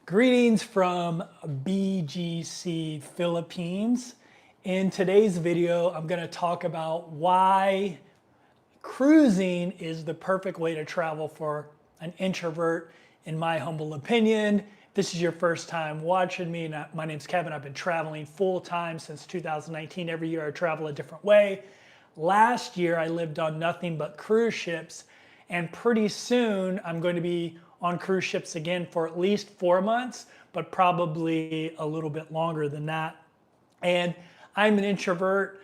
Greetings from BGC Philippines. In today's video, I'm going to talk about why cruising is the perfect way to travel for an introvert, in my humble opinion. If this is your first time watching me, my name's Kevin. I've been traveling full time since 2019. Every year I travel a different way. Last year I lived on nothing but cruise ships, and pretty soon I'm going to be on cruise ships again for at least 4 months, but probably a little bit longer than that. And I'm an introvert.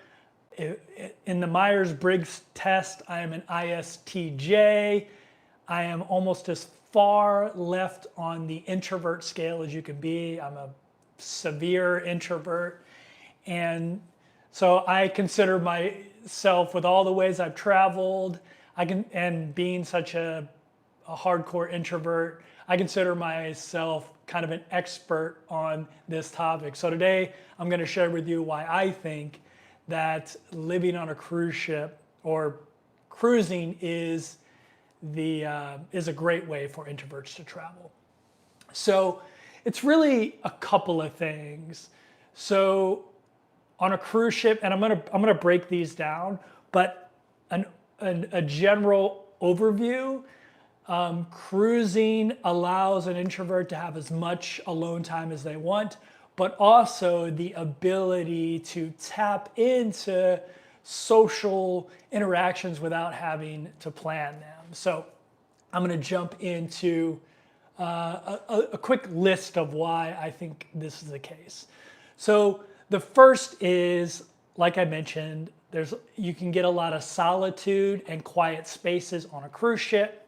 In the Myers-Briggs test, I am an ISTJ. I am almost as far left on the introvert scale as you can be. I'm a severe introvert. And so I consider myself, with all the ways I've traveled, and being such a hardcore introvert, I consider myself kind of an expert on this topic. So today I'm going to share with you why I think that living on a cruise ship or cruising is a great way for introverts to travel. So it's really a couple of things. So on a cruise ship, and I'm gonna break these down, but a general overview. Cruising allows an introvert to have as much alone time as they want, but also the ability to tap into social interactions without having to plan them. So I'm going to jump into a quick list of why I think this is the case. So the first is, like I mentioned, you can get a lot of solitude and quiet spaces on a cruise ship.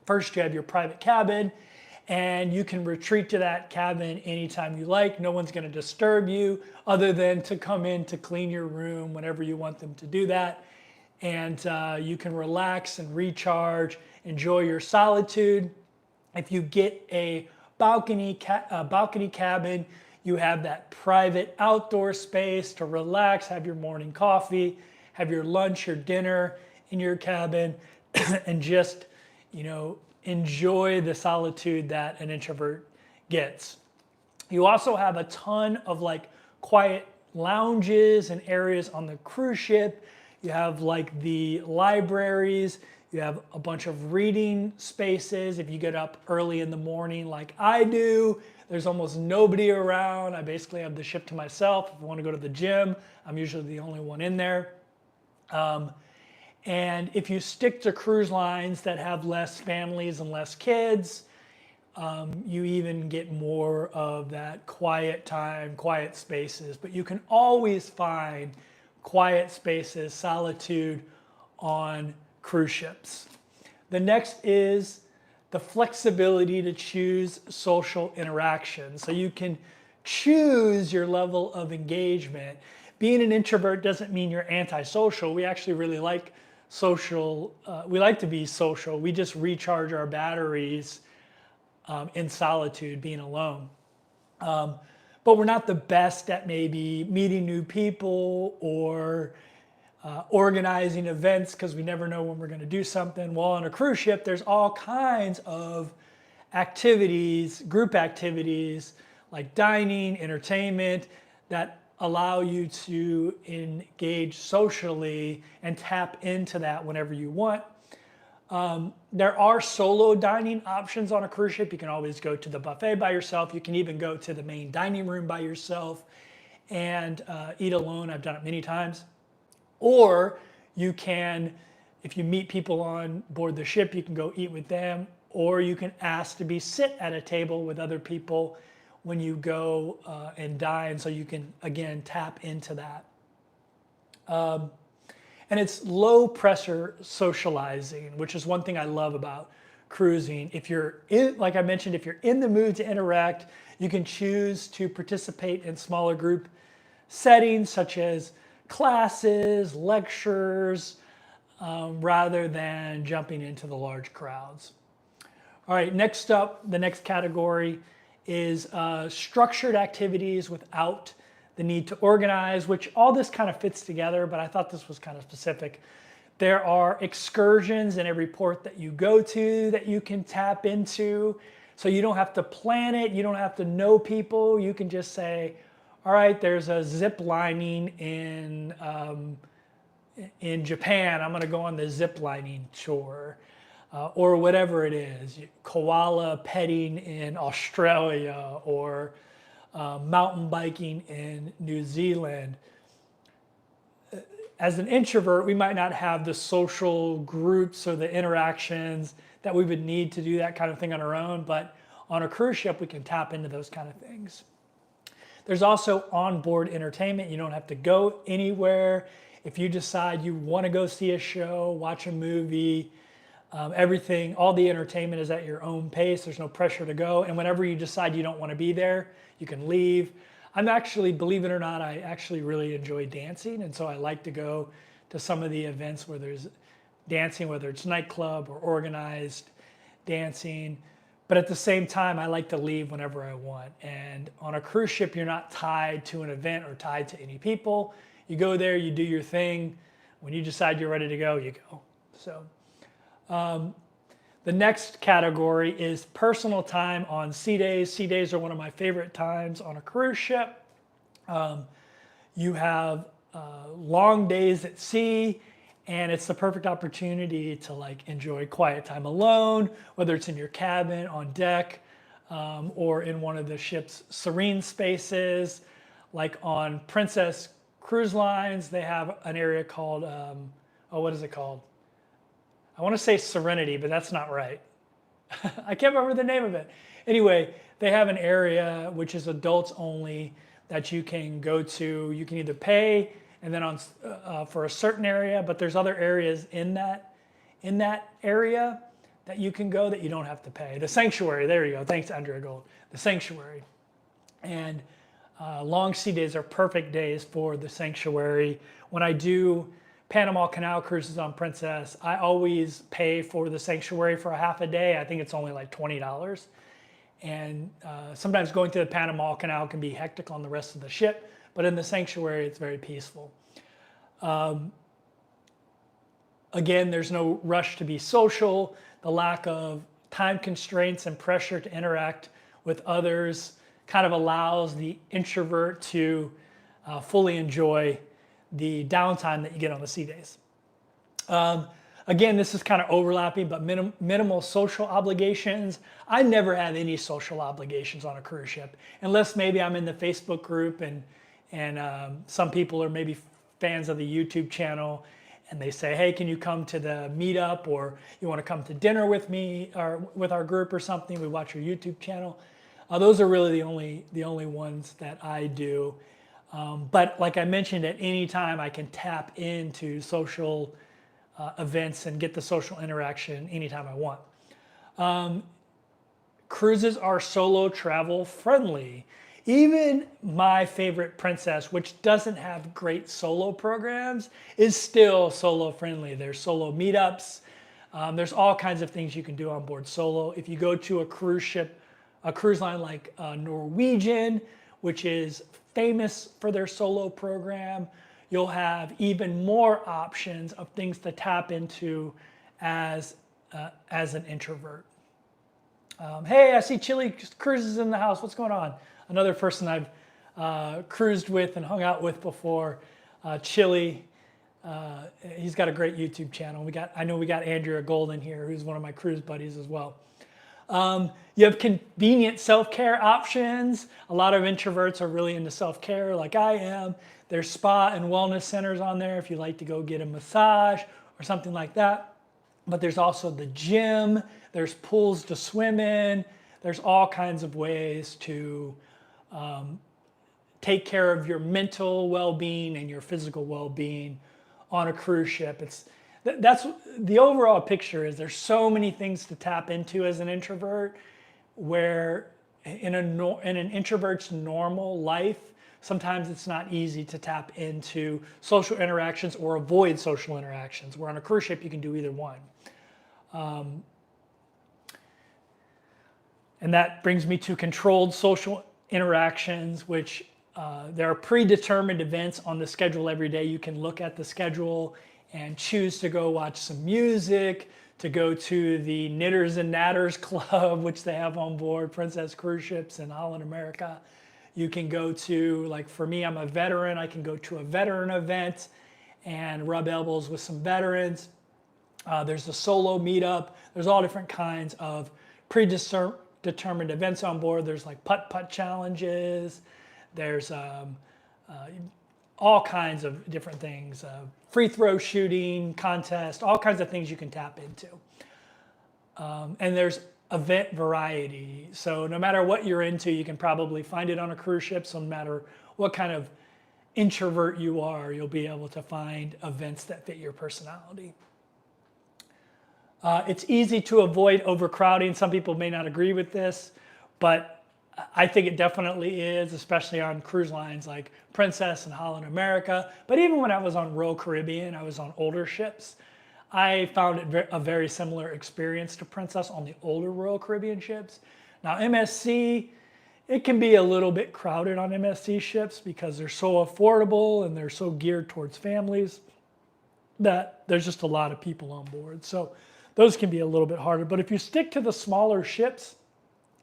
First, you have your private cabin, and you can retreat to that cabin anytime you like. No one's going to disturb you other than to come in to clean your room whenever you want them to do that. And you can relax and recharge, enjoy your solitude. If you get a balcony cabin, you have that private outdoor space to relax, have your morning coffee, have your lunch or dinner in your cabin, and just enjoy the solitude that an introvert gets. You also have a ton of quiet lounges and areas on the cruise ship. You have the libraries. You have a bunch of reading spaces. If you get up early in the morning like I do, there's almost nobody around. I basically have the ship to myself. If I want to go to the gym, I'm usually the only one in there. And if you stick to cruise lines that have less families and less kids, you even get more of that quiet time, quiet spaces. But you can always find quiet spaces, solitude on cruise ships. The next is the flexibility to choose social interaction. So you can choose your level of engagement. Being an introvert doesn't mean you're antisocial. We actually really like social. We like to be social. We just recharge our batteries in solitude, being alone. But we're not the best at maybe meeting new people or organizing events because we never know when we're going to do something. While on a cruise ship, there's all kinds of activities, group activities like dining, entertainment, that allow you to engage socially and tap into that whenever you want. There are solo dining options on a cruise ship. You can always go to the buffet by yourself. You can even go to the main dining room by yourself and eat alone. I've done it many times. Or you can, if you meet people on board the ship, you can go eat with them, or you can ask to sit at a table with other people when you go and dine, so you can, again, tap into that. And it's low pressure socializing, which is one thing I love about cruising. If you're in, like I mentioned, if you're in the mood to interact, you can choose to participate in smaller group settings such as classes, lectures, rather than jumping into the large crowds. All right, next up, the next category is structured activities without the need to organize, which all this kind of fits together, but I thought this was kind of specific. There are excursions in every port that you go to that you can tap into. So you don't have to plan it. You don't have to know people. You can just say, all right, there's a zip lining in Japan. I'm going to go on the zip lining tour. Or whatever it is, koala petting in Australia, or mountain biking in New Zealand. As an introvert, we might not have the social groups or the interactions that we would need to do that kind of thing on our own, but on a cruise ship, we can tap into those kind of things. There's also onboard entertainment. You don't have to go anywhere. If you decide you want to go see a show, watch a movie, everything, all the entertainment is at your own pace. There's no pressure to go. And whenever you decide you don't want to be there, you can leave. I'm actually, believe it or not, I actually really enjoy dancing. And so I like to go to some of the events where there's dancing, whether it's nightclub or organized dancing. But at the same time, I like to leave whenever I want. And on a cruise ship, you're not tied to an event or tied to any people. You go there, you do your thing. When you decide you're ready to go, you go. So the next category is personal time on sea days. Sea days are one of my favorite times on a cruise ship. You have long days at sea, and it's the perfect opportunity to like enjoy quiet time alone, whether it's in your cabin, on deck, or in one of the ship's serene spaces. Like on Princess Cruise Lines, they have an area called, what is it called? I want to say Serenity, but that's not right. I can't remember the name of it. Anyway, they have an area which is adults only that you can go to. You can either pay and then on for a certain area, but there's other areas in that area that you can go that you don't have to pay. The Sanctuary, there you go. Thanks, Andrea Gold. The Sanctuary. And long sea days are perfect days for the Sanctuary. When I do Panama Canal cruises on Princess, I always pay for the Sanctuary for a half a day. I think it's only like $20. And sometimes going through the Panama Canal can be hectic on the rest of the ship, but in the Sanctuary, it's very peaceful. Again, there's no rush to be social. The lack of time constraints and pressure to interact with others kind of allows the introvert to fully enjoy the downtime that you get on the sea days. Again, this is kind of overlapping, but minimal social obligations. I never have any social obligations on a cruise ship, unless maybe I'm in the Facebook group and some people are maybe fans of the YouTube channel and they say, hey, can you come to the meetup, or you want to come to dinner with me or with our group or something? We watch your YouTube channel. Those are really the only ones that I do. But like I mentioned, at any time I can tap into social events and get the social interaction anytime I want. Cruises are solo travel friendly. Even my favorite Princess, which doesn't have great solo programs, is still solo friendly. There's solo meetups. There's all kinds of things you can do on board solo. If you go to a cruise ship, a cruise line like Norwegian, which is famous for their solo program, you'll have even more options of things to tap into as an introvert. Hey, I see Chili Cruises in the house. What's going on? Another person I've cruised with and hung out with before, Chili. He's got a great YouTube channel. I know we got Andrea Golden here, who's one of my cruise buddies as well. You have convenient self-care options. A lot of introverts are really into self-care like I am. There's spa and wellness centers on there if you like to go get a massage or something like that. But there's also the gym. There's pools to swim in. There's all kinds of ways to take care of your mental well-being and your physical well-being on a cruise ship. That's the overall picture is there's so many things to tap into as an introvert, where in an introvert's normal life, sometimes it's not easy to tap into social interactions or avoid social interactions, where on a cruise ship you can do either one. And that brings me to controlled social interactions, which there are predetermined events on the schedule every day. You can look at the schedule and choose to go watch some music, to go to the Knitters and Natters Club, which they have on board Princess cruise ships in Holland, America. You can go to, like for me, I'm a veteran, I can go to a veteran event and rub elbows with some veterans. There's a solo meetup. There's all different kinds of predetermined events on board. There's like putt-putt challenges. There's all kinds of different things. Free throw shooting contest, all kinds of things you can tap into. And there's event variety. So no matter what you're into, you can probably find it on a cruise ship. So no matter what kind of introvert you are, you'll be able to find events that fit your personality. It's easy to avoid overcrowding. Some people may not agree with this, but I think it definitely is, especially on cruise lines like Princess and Holland America. But even when I was on Royal Caribbean, I was on older ships. I found it a very similar experience to Princess on the older Royal Caribbean ships. Now MSC, it can be a little bit crowded on MSC ships because they're so affordable and they're so geared towards families that there's just a lot of people on board. So those can be a little bit harder. But if you stick to the smaller ships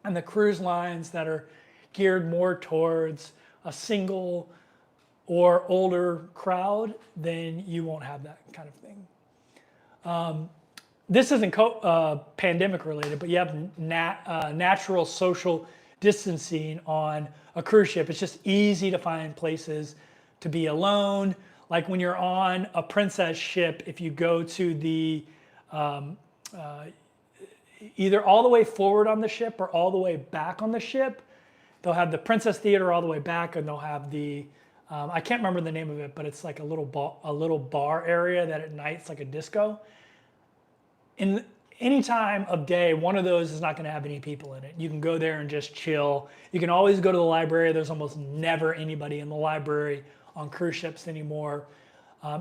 and the cruise lines that are geared more towards a single or older crowd, then you won't have that kind of thing. This isn't pandemic related, but you have natural social distancing on a cruise ship. It's just easy to find places to be alone. Like when you're on a Princess ship, if you go to the either all the way forward on the ship or all the way back on the ship, they'll have the Princess Theater all the way back, and they'll have the I can't remember the name of it, but it's like a little bar area that at night it's like a disco. In any time of day, one of those is not going to have any people in it. You can go there and just chill. You can always go to the library. There's almost never anybody in the library on cruise ships anymore.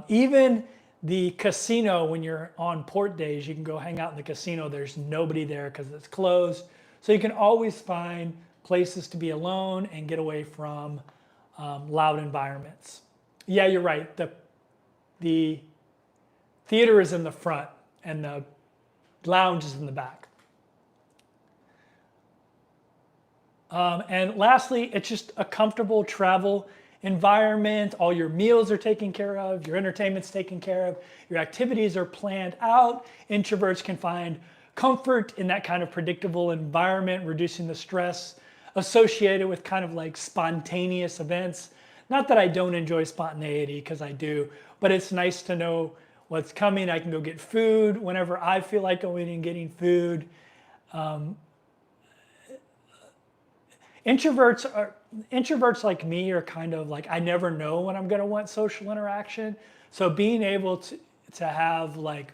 Even the casino, when you're on port days, you can go hang out in the casino. There's nobody there because it's closed. So you can always find places to be alone and get away from loud environments. Yeah, you're right. The theater is in the front and the lounge is in the back. And lastly, it's just a comfortable travel environment. All your meals are taken care of, your entertainment's taken care of, your activities are planned out. Introverts can find comfort in that kind of predictable environment, reducing the stress associated with kind of like spontaneous events. Not that I don't enjoy spontaneity, because I do, but it's nice to know what's coming. I can go get food whenever I feel like going and getting food. Introverts like me are kind of like, I never know when I'm going to want social interaction. So being able to have like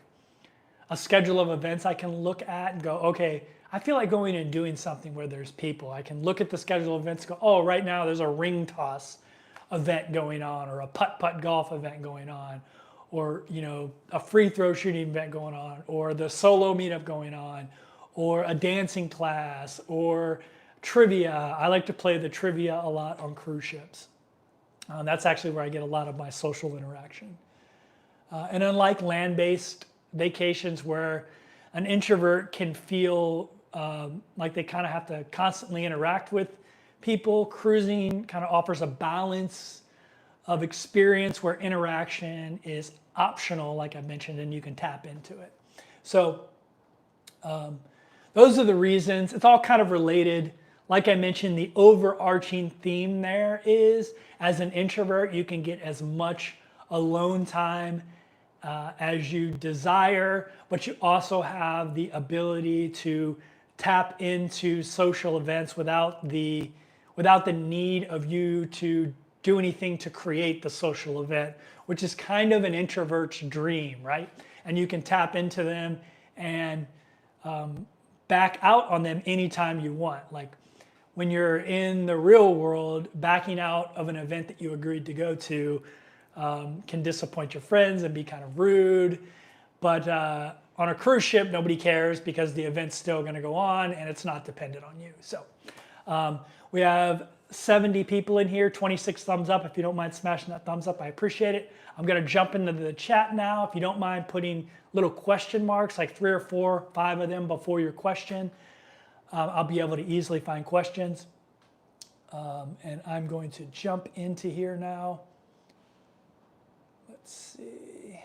a schedule of events I can look at and go, okay, I feel like going and doing something where there's people. I can look at the schedule of events and go, oh, right now there's a ring toss event going on, or a putt-putt golf event going on, or a free throw shooting event going on, or the solo meetup going on, or a dancing class, or trivia. I like to play the trivia a lot on cruise ships. That's actually where I get a lot of my social interaction. And unlike land-based vacations where an introvert can feel like they kind of have to constantly interact with people, cruising kind of offers a balance of experience where interaction is optional, like I mentioned, and you can tap into it. So those are the reasons. It's all kind of related. Like I mentioned, the overarching theme there is, as an introvert, you can get as much alone time as you desire, but you also have the ability to tap into social events without the need of you to do anything to create the social event, which is kind of an introvert's dream, right? And you can tap into them and back out on them anytime you want. Like when you're in the real world, backing out of an event that you agreed to go to can disappoint your friends and be kind of rude. But on a cruise ship, nobody cares because the event's still going to go on and it's not dependent on you. So we have 70 people in here, 26 thumbs up. If you don't mind smashing that thumbs up, I appreciate it. I'm gonna jump into the chat now. If you don't mind putting little question marks, like 3 or 4, 5 of them before your question, I'll be able to easily find questions. And I'm going to jump into here now. Let's see.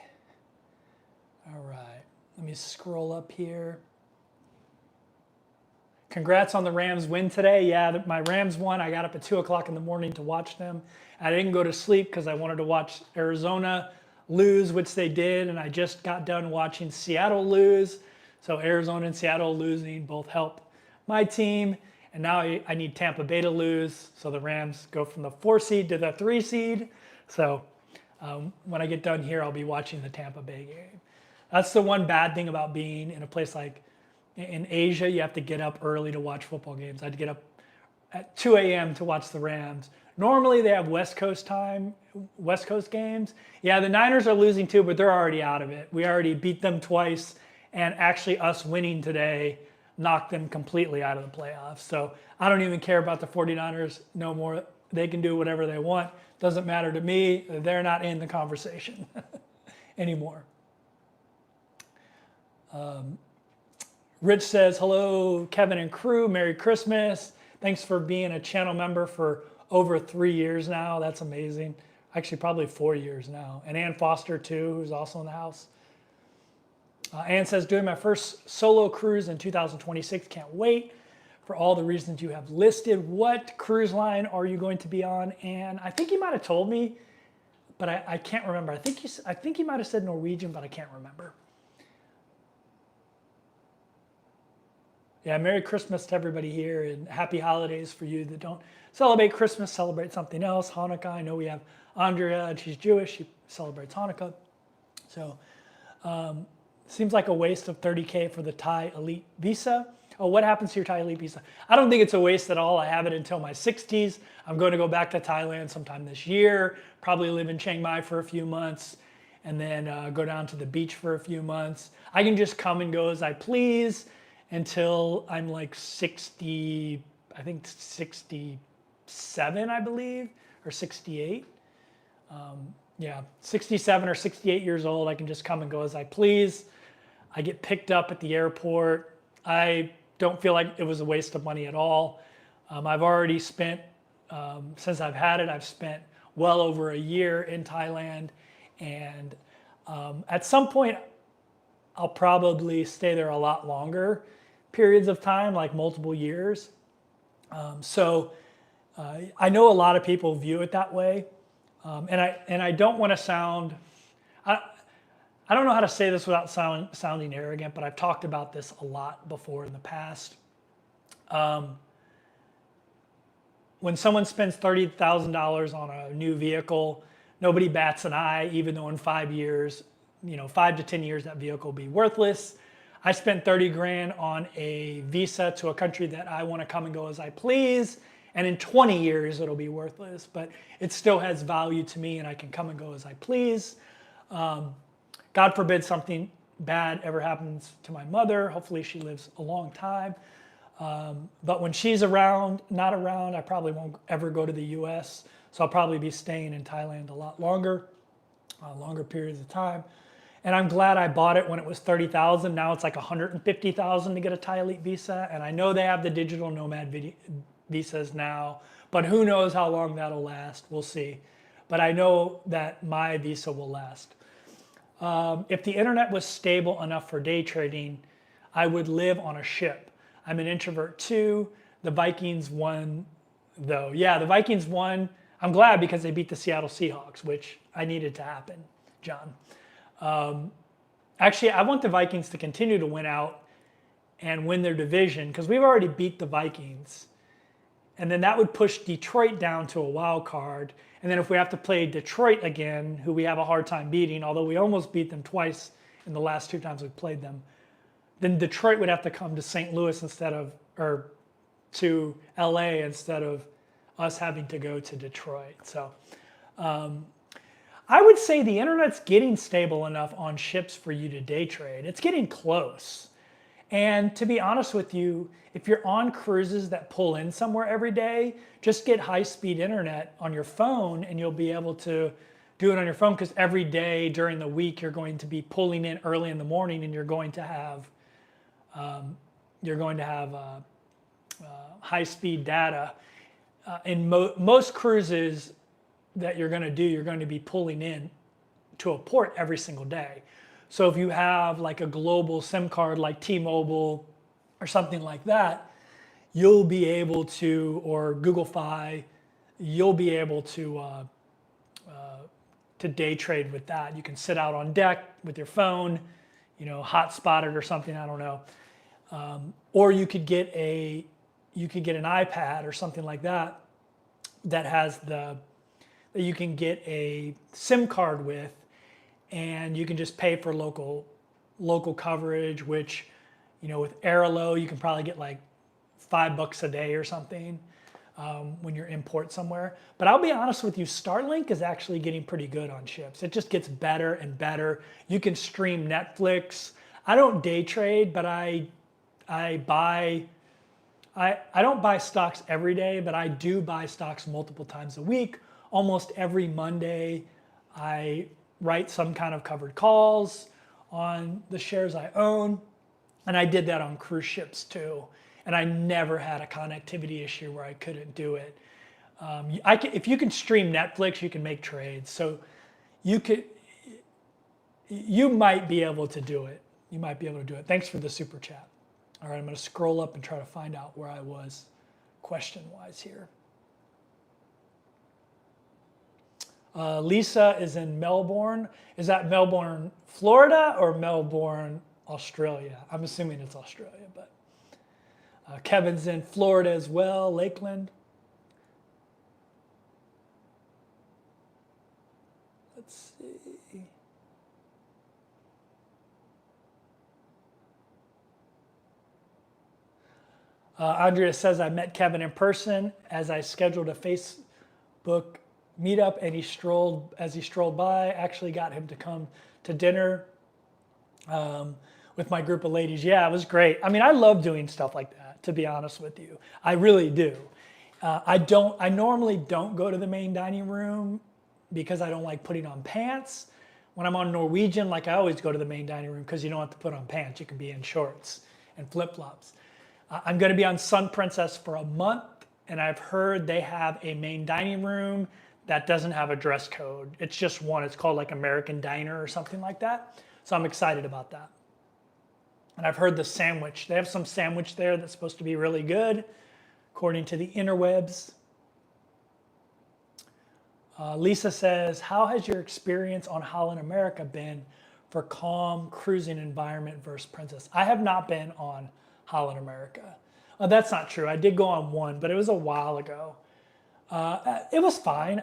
All right, let me scroll up here. Congrats on the Rams win today. Yeah, my Rams won. I got up at 2 o'clock in the morning to watch them. I didn't go to sleep because I wanted to watch Arizona lose, which they did. And I just got done watching Seattle lose. So Arizona and Seattle losing both help my team. And now I need Tampa Bay to lose. So the Rams go from the 4 seed to the 3 seed. So when I get done here, I'll be watching the Tampa Bay game. That's the one bad thing about being in a place like in Asia. You have to get up early to watch football games. I had to get up at 2 a.m. to watch the Rams. Normally they have West Coast time, West Coast games. Yeah, the Niners are losing too, but they're already out of it. We already beat them twice, and actually us winning today knocked them completely out of the playoffs. So I don't even care about the 49ers no more. They can do whatever they want. Doesn't matter to me. They're not in the conversation anymore. Rich says, hello, Kevin and crew. Merry Christmas. Thanks for being a channel member for over 3 years now. That's amazing. Actually, probably 4 years now. And Ann Foster, too, who's also in the house. Ann says, doing my first solo cruise in 2026. Can't wait for all the reasons you have listed. What cruise line are you going to be on? And I think he might have told me, but I can't remember. I think he might have said Norwegian, but I can't remember. Yeah, Merry Christmas to everybody here, and happy holidays for you that don't celebrate Christmas, celebrate something else. Hanukkah, I know we have Andrea, and she's Jewish, she celebrates Hanukkah. So, seems like a waste of $30K for the Thai Elite Visa. Oh, what happens to your Thai Elite Visa? I don't think it's a waste at all. I have it until my 60s. I'm going to go back to Thailand sometime this year, probably live in Chiang Mai for a few months, and then go down to the beach for a few months. I can just come and go as I please until I'm like 60, I think 67, I believe, or 68. Yeah, 67 or 68 years old. I can just come and go as I please. I get picked up at the airport. I don't feel like it was a waste of money at all. I've already spent, since I've had it, I've spent well over a year in Thailand. And at some point, I'll probably stay there a lot longer periods of time, like multiple years. I know a lot of people view it that way. And I don't want to sound, I don't know how to say this without sounding arrogant, but I've talked about this a lot before in the past. When someone spends $30,000 on a new vehicle, nobody bats an eye, even though in 5 years, 5 to 10 years, that vehicle will be worthless. I spent 30 grand on a visa to a country that I want to come and go as I please. And in 20 years, it'll be worthless, but it still has value to me and I can come and go as I please. God forbid something bad ever happens to my mother. Hopefully she lives a long time. But when she's not around, I probably won't ever go to the US. So I'll probably be staying in Thailand a lot longer periods of time. And I'm glad I bought it when it was $30,000. Now it's like $150,000 to get a Thai Elite visa. And I know they have the digital nomad visas now, but who knows how long that'll last. We'll see. But I know that my visa will last. If the internet was stable enough for day trading, I would live on a ship. I'm an introvert too. The Vikings won though. Yeah, the Vikings won. I'm glad because they beat the Seattle Seahawks, which I needed to happen, John. Actually, I want the Vikings to continue to win out and win their division because we've already beat the Vikings. And then that would push Detroit down to a wild card. And then if we have to play Detroit again, who we have a hard time beating, although we almost beat them twice in the last 2 times we've played them, then Detroit would have to come to St. Louis or to LA instead of us having to go to Detroit. So I would say the internet's getting stable enough on ships for you to day trade. It's getting close. And to be honest with you, if you're on cruises that pull in somewhere every day, just get high-speed internet on your phone and you'll be able to do it on your phone, because every day during the week you're going to be pulling in early in the morning, and you're going to have high-speed data. In most cruises that you're going to do, you're going to be pulling in to a port every single day. So if you have like a global SIM card like T-Mobile or something like that, you'll be able to, or Google Fi, you'll be able to day trade with that. You can sit out on deck with your phone, hotspot it or something, I don't know. Or you could get an iPad or something like that that you can get a SIM card with, and you can just pay for local coverage, which, with Airalo, you can probably get like $5 a day or something when you're in port somewhere. But I'll be honest with you, Starlink is actually getting pretty good on ships. It just gets better and better. You can stream Netflix. I don't day trade, but I don't buy stocks every day, but I do buy stocks multiple times a week. Almost every Monday, I write some kind of covered calls on the shares I own. And I did that on cruise ships too. And I never had a connectivity issue where I couldn't do it. If you can stream Netflix, you can make trades. So you might be able to do it. You might be able to do it. Thanks for the super chat. All right, I'm going to scroll up and try to find out where I was question-wise here. Lisa is in Melbourne. Is that Melbourne, Florida, or Melbourne, Australia? I'm assuming it's Australia, but Kevin's in Florida as well, Lakeland. Let's see. Andrea says, I met Kevin in person as I scheduled a Facebook meetup, and as he strolled by, actually got him to come to dinner with my group of ladies. Yeah, it was great. I mean, I love doing stuff like that, to be honest with you. I really do. I normally don't go to the main dining room because I don't like putting on pants. When I'm on Norwegian, like, I always go to the main dining room because you don't have to put on pants. You can be in shorts and flip-flops. I'm going to be on Sun Princess for a month, and I've heard they have a main dining room that doesn't have a dress code. It's just one. It's called like American Diner or something like that. So I'm excited about that. And I've heard the sandwich. They have some sandwich there that's supposed to be really good, according to the interwebs. Lisa says, how has your experience on Holland America been for calm cruising environment versus Princess? I have not been on Holland America. That's not true. I did go on one, but it was a while ago. It was fine.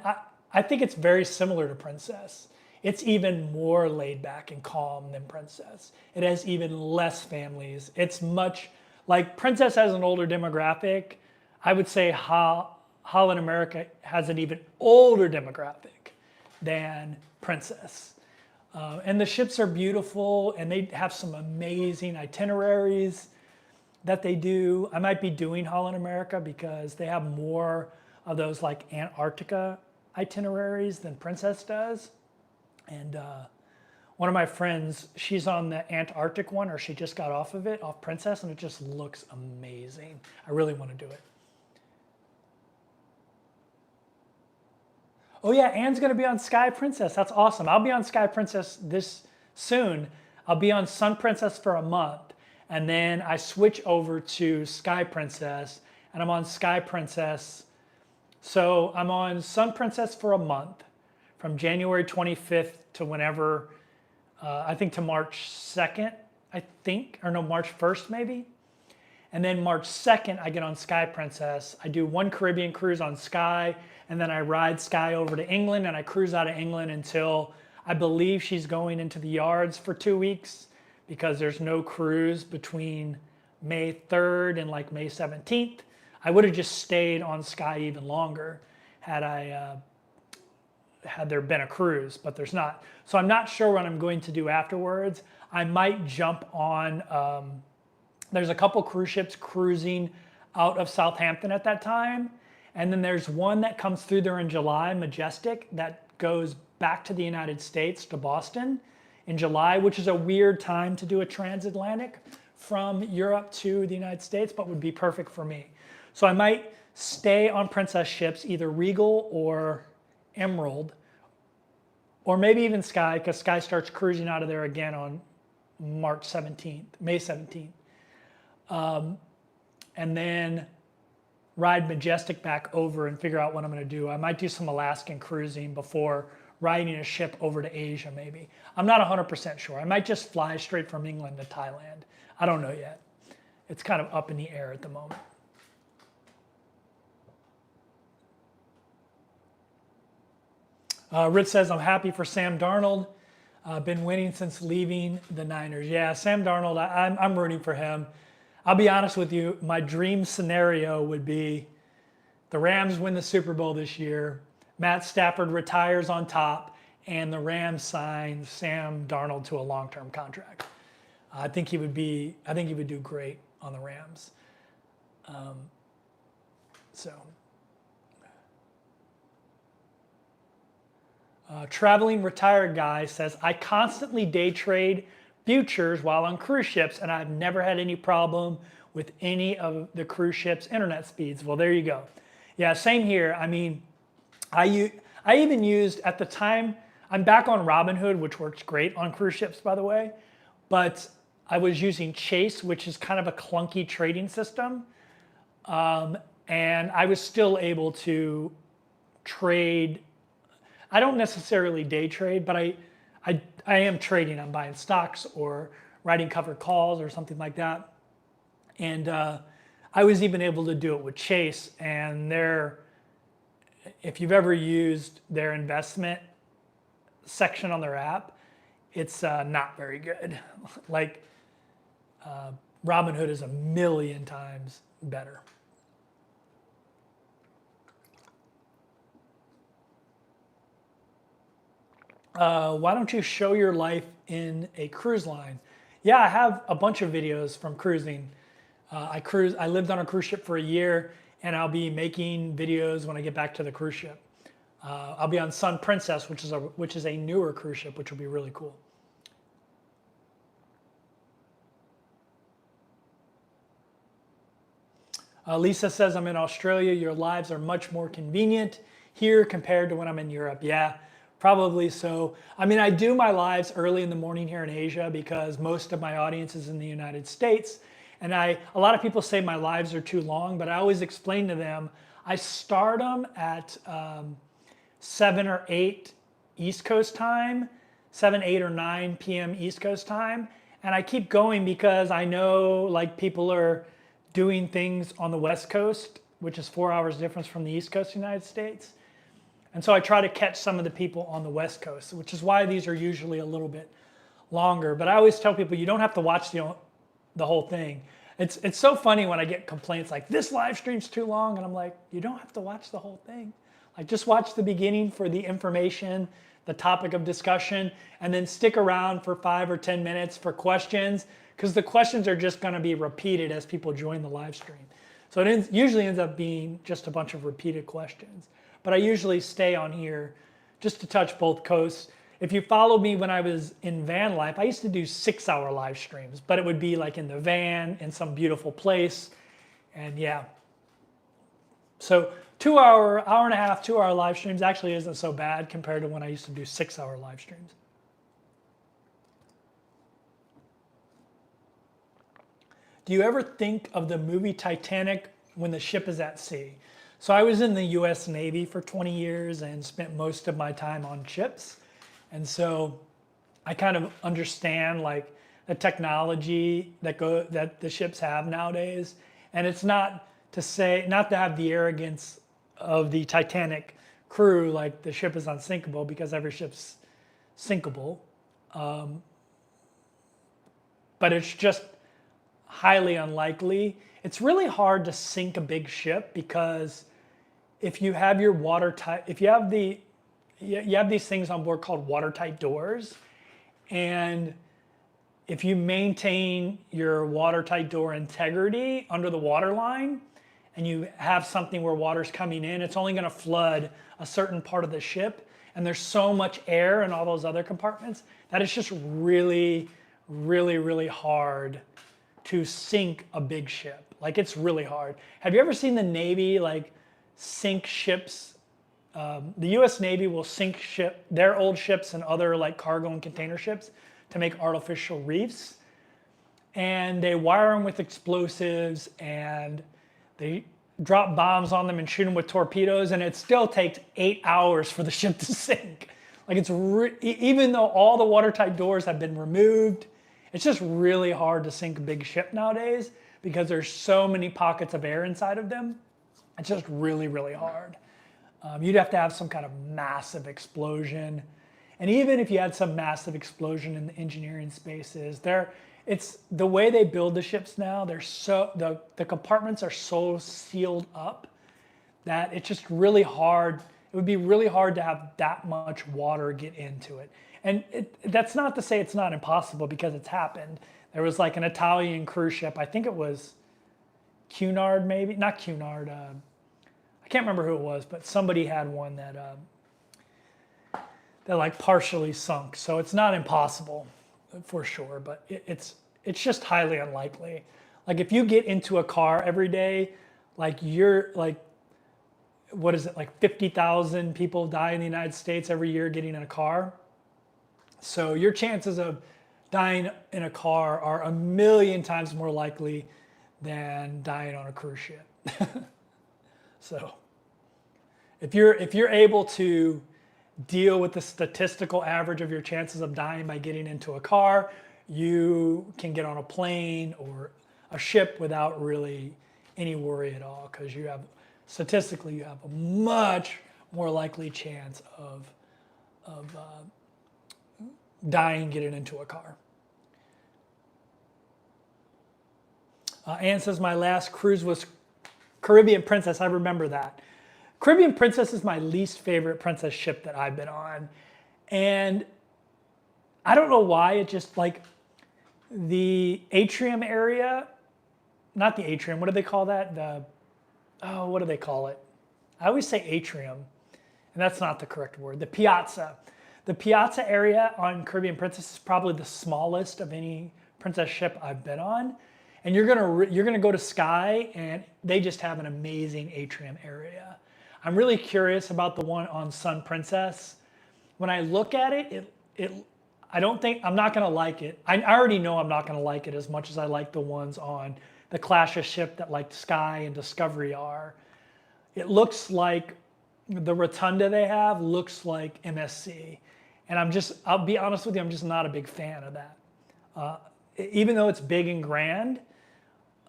I think it's very similar to Princess. It's even more laid back and calm than Princess. It has even less families. It's much like Princess has an older demographic. I would say Holland America has an even older demographic than Princess. And the ships are beautiful, and they have some amazing itineraries that they do. I might be doing Holland America because they have more of those like Antarctica itineraries than Princess does. And one of my friends, she's on the Antarctic one, or she just got off of it, off Princess, and it just looks amazing. I really want to do it. Oh yeah, Anne's going to be on Sky Princess. That's awesome. I'll be on Sky Princess this soon. I'll be on Sun Princess for a month, and then I switch over to Sky Princess, and I'm on Sky Princess. So I'm on Sun Princess for a month, from January 25th to whenever, I think to March 2nd, March 1st maybe. And then March 2nd, I get on Sky Princess. I do one Caribbean cruise on Sky, and then I ride Sky over to England, and I cruise out of England until I believe she's going into the yards for 2 weeks, because there's no cruise between May 3rd and like May 17th. I would have just stayed on Sky even longer had there been a cruise, but there's not. So I'm not sure what I'm going to do afterwards. I might jump on There's a couple cruise ships cruising out of Southampton at that time. And then there's one that comes through there in July, Majestic, that goes back to the United States, to Boston in July, which is a weird time to do a transatlantic from Europe to the United States, but would be perfect for me. So I might stay on Princess ships, either Regal or Emerald, or maybe even Sky, because Sky starts cruising out of there again on May 17th. And then ride Majestic back over and figure out what I'm going to do. I might do some Alaskan cruising before riding a ship over to Asia, maybe. I'm not 100% sure. I might just fly straight from England to Thailand. I don't know yet. It's kind of up in the air at the moment. Rich says, I'm happy for Sam Darnold. Been winning since leaving the Niners. Yeah, Sam Darnold, I'm rooting for him. I'll be honest with you, my dream scenario would be the Rams win the Super Bowl this year, Matt Stafford retires on top, and the Rams sign Sam Darnold to a long-term contract. I think he would do great on the Rams. Traveling retired guy says, I constantly day trade futures while on cruise ships, and I've never had any problem with any of the cruise ships' internet speeds. Well, there you go. Yeah, same here. I mean, I even used, at the time, I'm back on Robinhood, which works great on cruise ships, by the way, but I was using Chase, which is kind of a clunky trading system, and I was still able to trade. I don't necessarily day trade, but I am trading. I'm buying stocks or writing covered calls or something like that. And I was even able to do it with Chase. And if you've ever used their investment section on their app, it's not very good. Like Robinhood is 1,000,000 times better. Why don't you show your life in a cruise line? Yeah, I have a bunch of videos from cruising. I lived on a cruise ship for a year, and I'll be making videos when I get back to the cruise ship. I'll be on Sun Princess, which is a newer cruise ship, which will be really cool. Lisa says, I'm in Australia. Your lives are much more convenient here compared to when I'm in Europe. Yeah. Probably so. I mean, I do my lives early in the morning here in Asia because most of my audience is in the United States. And a lot of people say my lives are too long, but I always explain to them, I start them at 7 or 8 East Coast time, 7, 8, or 9 p.m. East Coast time. And I keep going because I know like people are doing things on the West Coast, which is 4 hours difference from the East Coast of the United States. And so I try to catch some of the people on the West Coast, which is why these are usually a little bit longer. But I always tell people you don't have to watch the whole thing. It's so funny when I get complaints like, this live stream's too long. And I'm like, you don't have to watch the whole thing. Like, just watch the beginning for the information, the topic of discussion, and then stick around for 5 or 10 minutes for questions, because the questions are just going to be repeated as people join the live stream. So it usually ends up being just a bunch of repeated questions. But I usually stay on here just to touch both coasts. If you followed me when I was in van life, I used to do 6-hour live streams, but it would be like in the van in some beautiful place. And yeah. So 2-hour, hour and a half, 2-hour live streams actually isn't so bad compared to when I used to do 6-hour live streams. Do you ever think of the movie Titanic when the ship is at sea? So I was in the US Navy for 20 years and spent most of my time on ships. And so I kind of understand like the technology that the ships have nowadays. And it's not to have the arrogance of the Titanic crew, like the ship is unsinkable, because every ship's sinkable. But it's just highly unlikely. It's really hard to sink a big ship because if you have your watertight, if you have these things on board called watertight doors, and if you maintain your watertight door integrity under the water line, and you have something where water's coming in, it's only going to flood a certain part of the ship. And there's so much air in all those other compartments that it's just really, really, really hard to sink a big ship. Like, it's really hard. Have you ever seen the Navy like sink ships? The U.S. Navy will sink their old ships and other like cargo and container ships to make artificial reefs. And they wire them with explosives, and they drop bombs on them and shoot them with torpedoes, and it still takes 8 hours for the ship to sink. Like, it's even though all the watertight doors have been removed, it's just really hard to sink a big ship nowadays because there's so many pockets of air inside of them. It's just really, really hard. You'd have to have some kind of massive explosion. And even if you had some massive explosion in the engineering spaces, it's the way they build the ships now, the compartments are so sealed up that it's just really hard. It would be really hard to have that much water get into it. And that's not to say it's not impossible, because it's happened. There was like an Italian cruise ship, I think it was Cunard maybe, not Cunard, I can't remember who it was, but somebody had one that like partially sunk. So it's not impossible for sure, but it's just highly unlikely. Like, if you get into a car every day, like, you're like, what is it, like 50,000 people die in the United States every year getting in a car. So your chances of dying in a car are 1,000,000 times more likely than dying on a cruise ship. So if you're able to deal with the statistical average of your chances of dying by getting into a car, you can get on a plane or a ship without really any worry at all, because statistically you have a much more likely chance of dying getting into a car. Anne says, my last cruise was Caribbean Princess. I remember that. Caribbean Princess is my least favorite princess ship that I've been on. And I don't know why, it just like the atrium area, not the atrium, what do they call that? What do they call it? I always say atrium, and that's not the correct word. The piazza. The piazza area on Caribbean Princess is probably the smallest of any princess ship I've been on. And you're gonna go to Sky, and they just have an amazing atrium area. I'm really curious about the one on Sun Princess. When I look at it, I'm not gonna like it. I already know I'm not gonna like it as much as I like the ones on the class of ship that like Sky and Discovery are. It looks like the rotunda they have looks like MSC. And I'll be honest with you, I'm just not a big fan of that. Even though it's big and grand,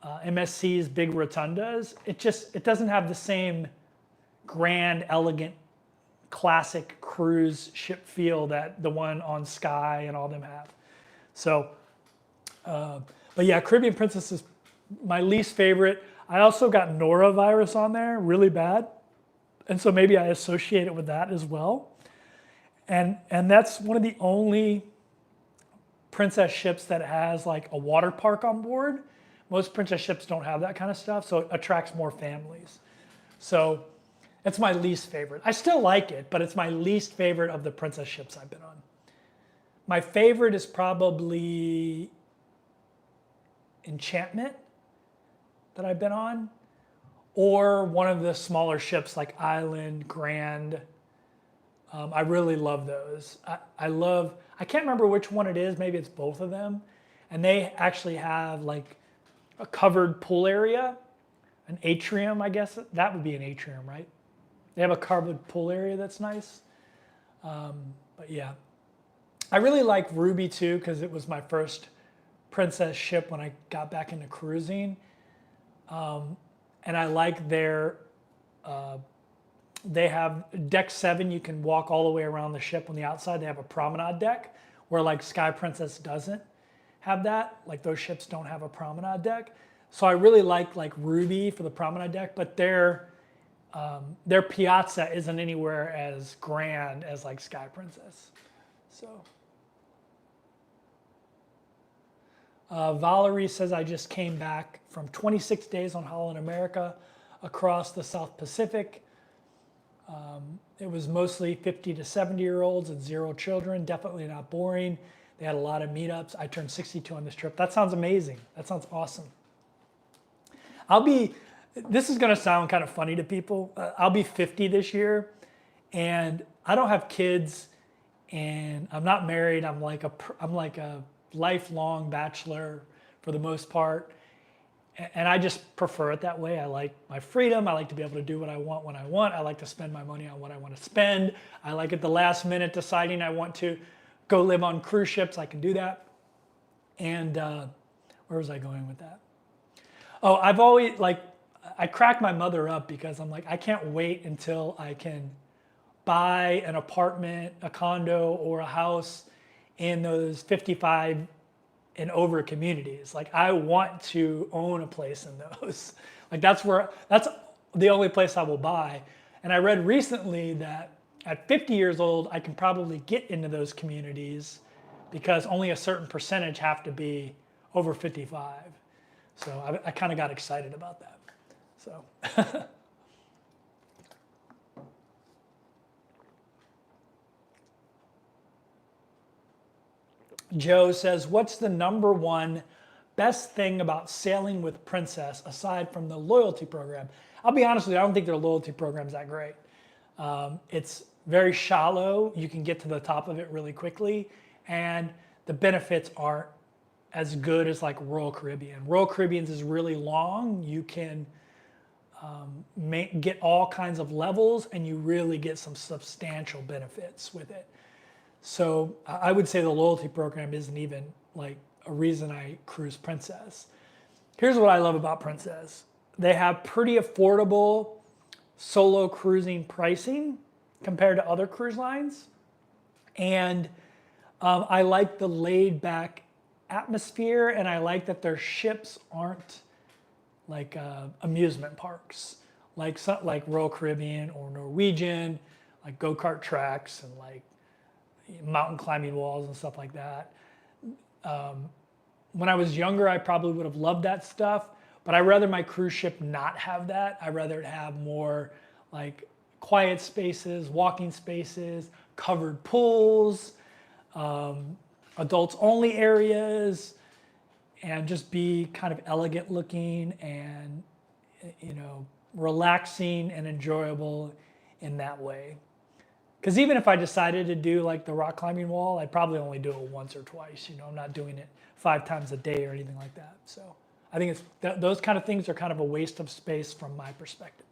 MSC's big rotundas, it doesn't have the same grand, elegant, classic cruise ship feel that the one on Sky and all them have. So, but yeah, Caribbean Princess is my least favorite. I also got norovirus on there, really bad. And so maybe I associate it with that as well. And that's one of the only princess ships that has like a water park on board. Most princess ships don't have that kind of stuff, so it attracts more families. So it's my least favorite. I still like it, but it's my least favorite of the princess ships I've been on. My favorite is probably Enchantment that I've been on, or one of the smaller ships like Island, Grand. I really love those. I can't remember which one it is, maybe it's both of them. And they actually have like a covered pool area, an atrium, I guess. That would be an atrium, right? They have a covered pool area that's nice. But yeah, I really like Ruby too, because it was my first princess ship when I got back into cruising. And I like they have deck 7, you can walk all the way around the ship on the outside. They have a promenade deck, where like Sky Princess doesn't have that. Like, those ships don't have a promenade deck. So I really like Ruby for the promenade deck, but their piazza isn't anywhere as grand as like Sky Princess. So Valerie says, I just came back from 26 days on Holland America across the South Pacific. It was mostly 50 to 70-year-olds and 0 children, definitely not boring. They had a lot of meetups. I turned 62 on this trip. That sounds amazing. That sounds awesome. This is gonna sound kind of funny to people. I'll be 50 this year, and I don't have kids, and I'm not married. I'm like a lifelong bachelor for the most part. And I just prefer it that way. I like my freedom. I like to be able to do what I want when I want. I like to spend my money on what I want to spend. I like at the last minute deciding I want to go live on cruise ships. I can do that. And where was I going with that? Oh, I've always, I crack my mother up because I'm like, I can't wait until I can buy an apartment, a condo, or a house in those 55 and over communities. Like, I want to own a place in those. Like, that's the only place I will buy. And I read recently that at 50 years old, I can probably get into those communities because only a certain percentage have to be over 55. So I kind of got excited about that. So. Joe says, what's the number one best thing about sailing with Princess aside from the loyalty program? I'll be honest with you, I don't think their loyalty program's that great. It's very shallow. You can get to the top of it really quickly. And the benefits aren't as good as like Royal Caribbean. Royal Caribbean's is really long. You can get all kinds of levels, and you really get some substantial benefits with it. So I would say the loyalty program isn't even like a reason I cruise Princess. Here's what I love about Princess. They have pretty affordable solo cruising pricing compared to other cruise lines. And I like the laid back atmosphere, and I like that their ships aren't like amusement parks, like Royal Caribbean or Norwegian, like go-kart tracks and like mountain climbing walls and stuff like that. When I was younger, I probably would have loved that stuff, but I'd rather my cruise ship not have that. I'd rather it have more like quiet spaces, walking spaces, covered pools, adults only areas, and just be kind of elegant looking and, you know, relaxing and enjoyable in that way. Because even if I decided to do like the rock climbing wall, I'd probably only do it once or twice. You know, I'm not doing it 5 times a day or anything like that. So I think those kind of things are kind of a waste of space from my perspective.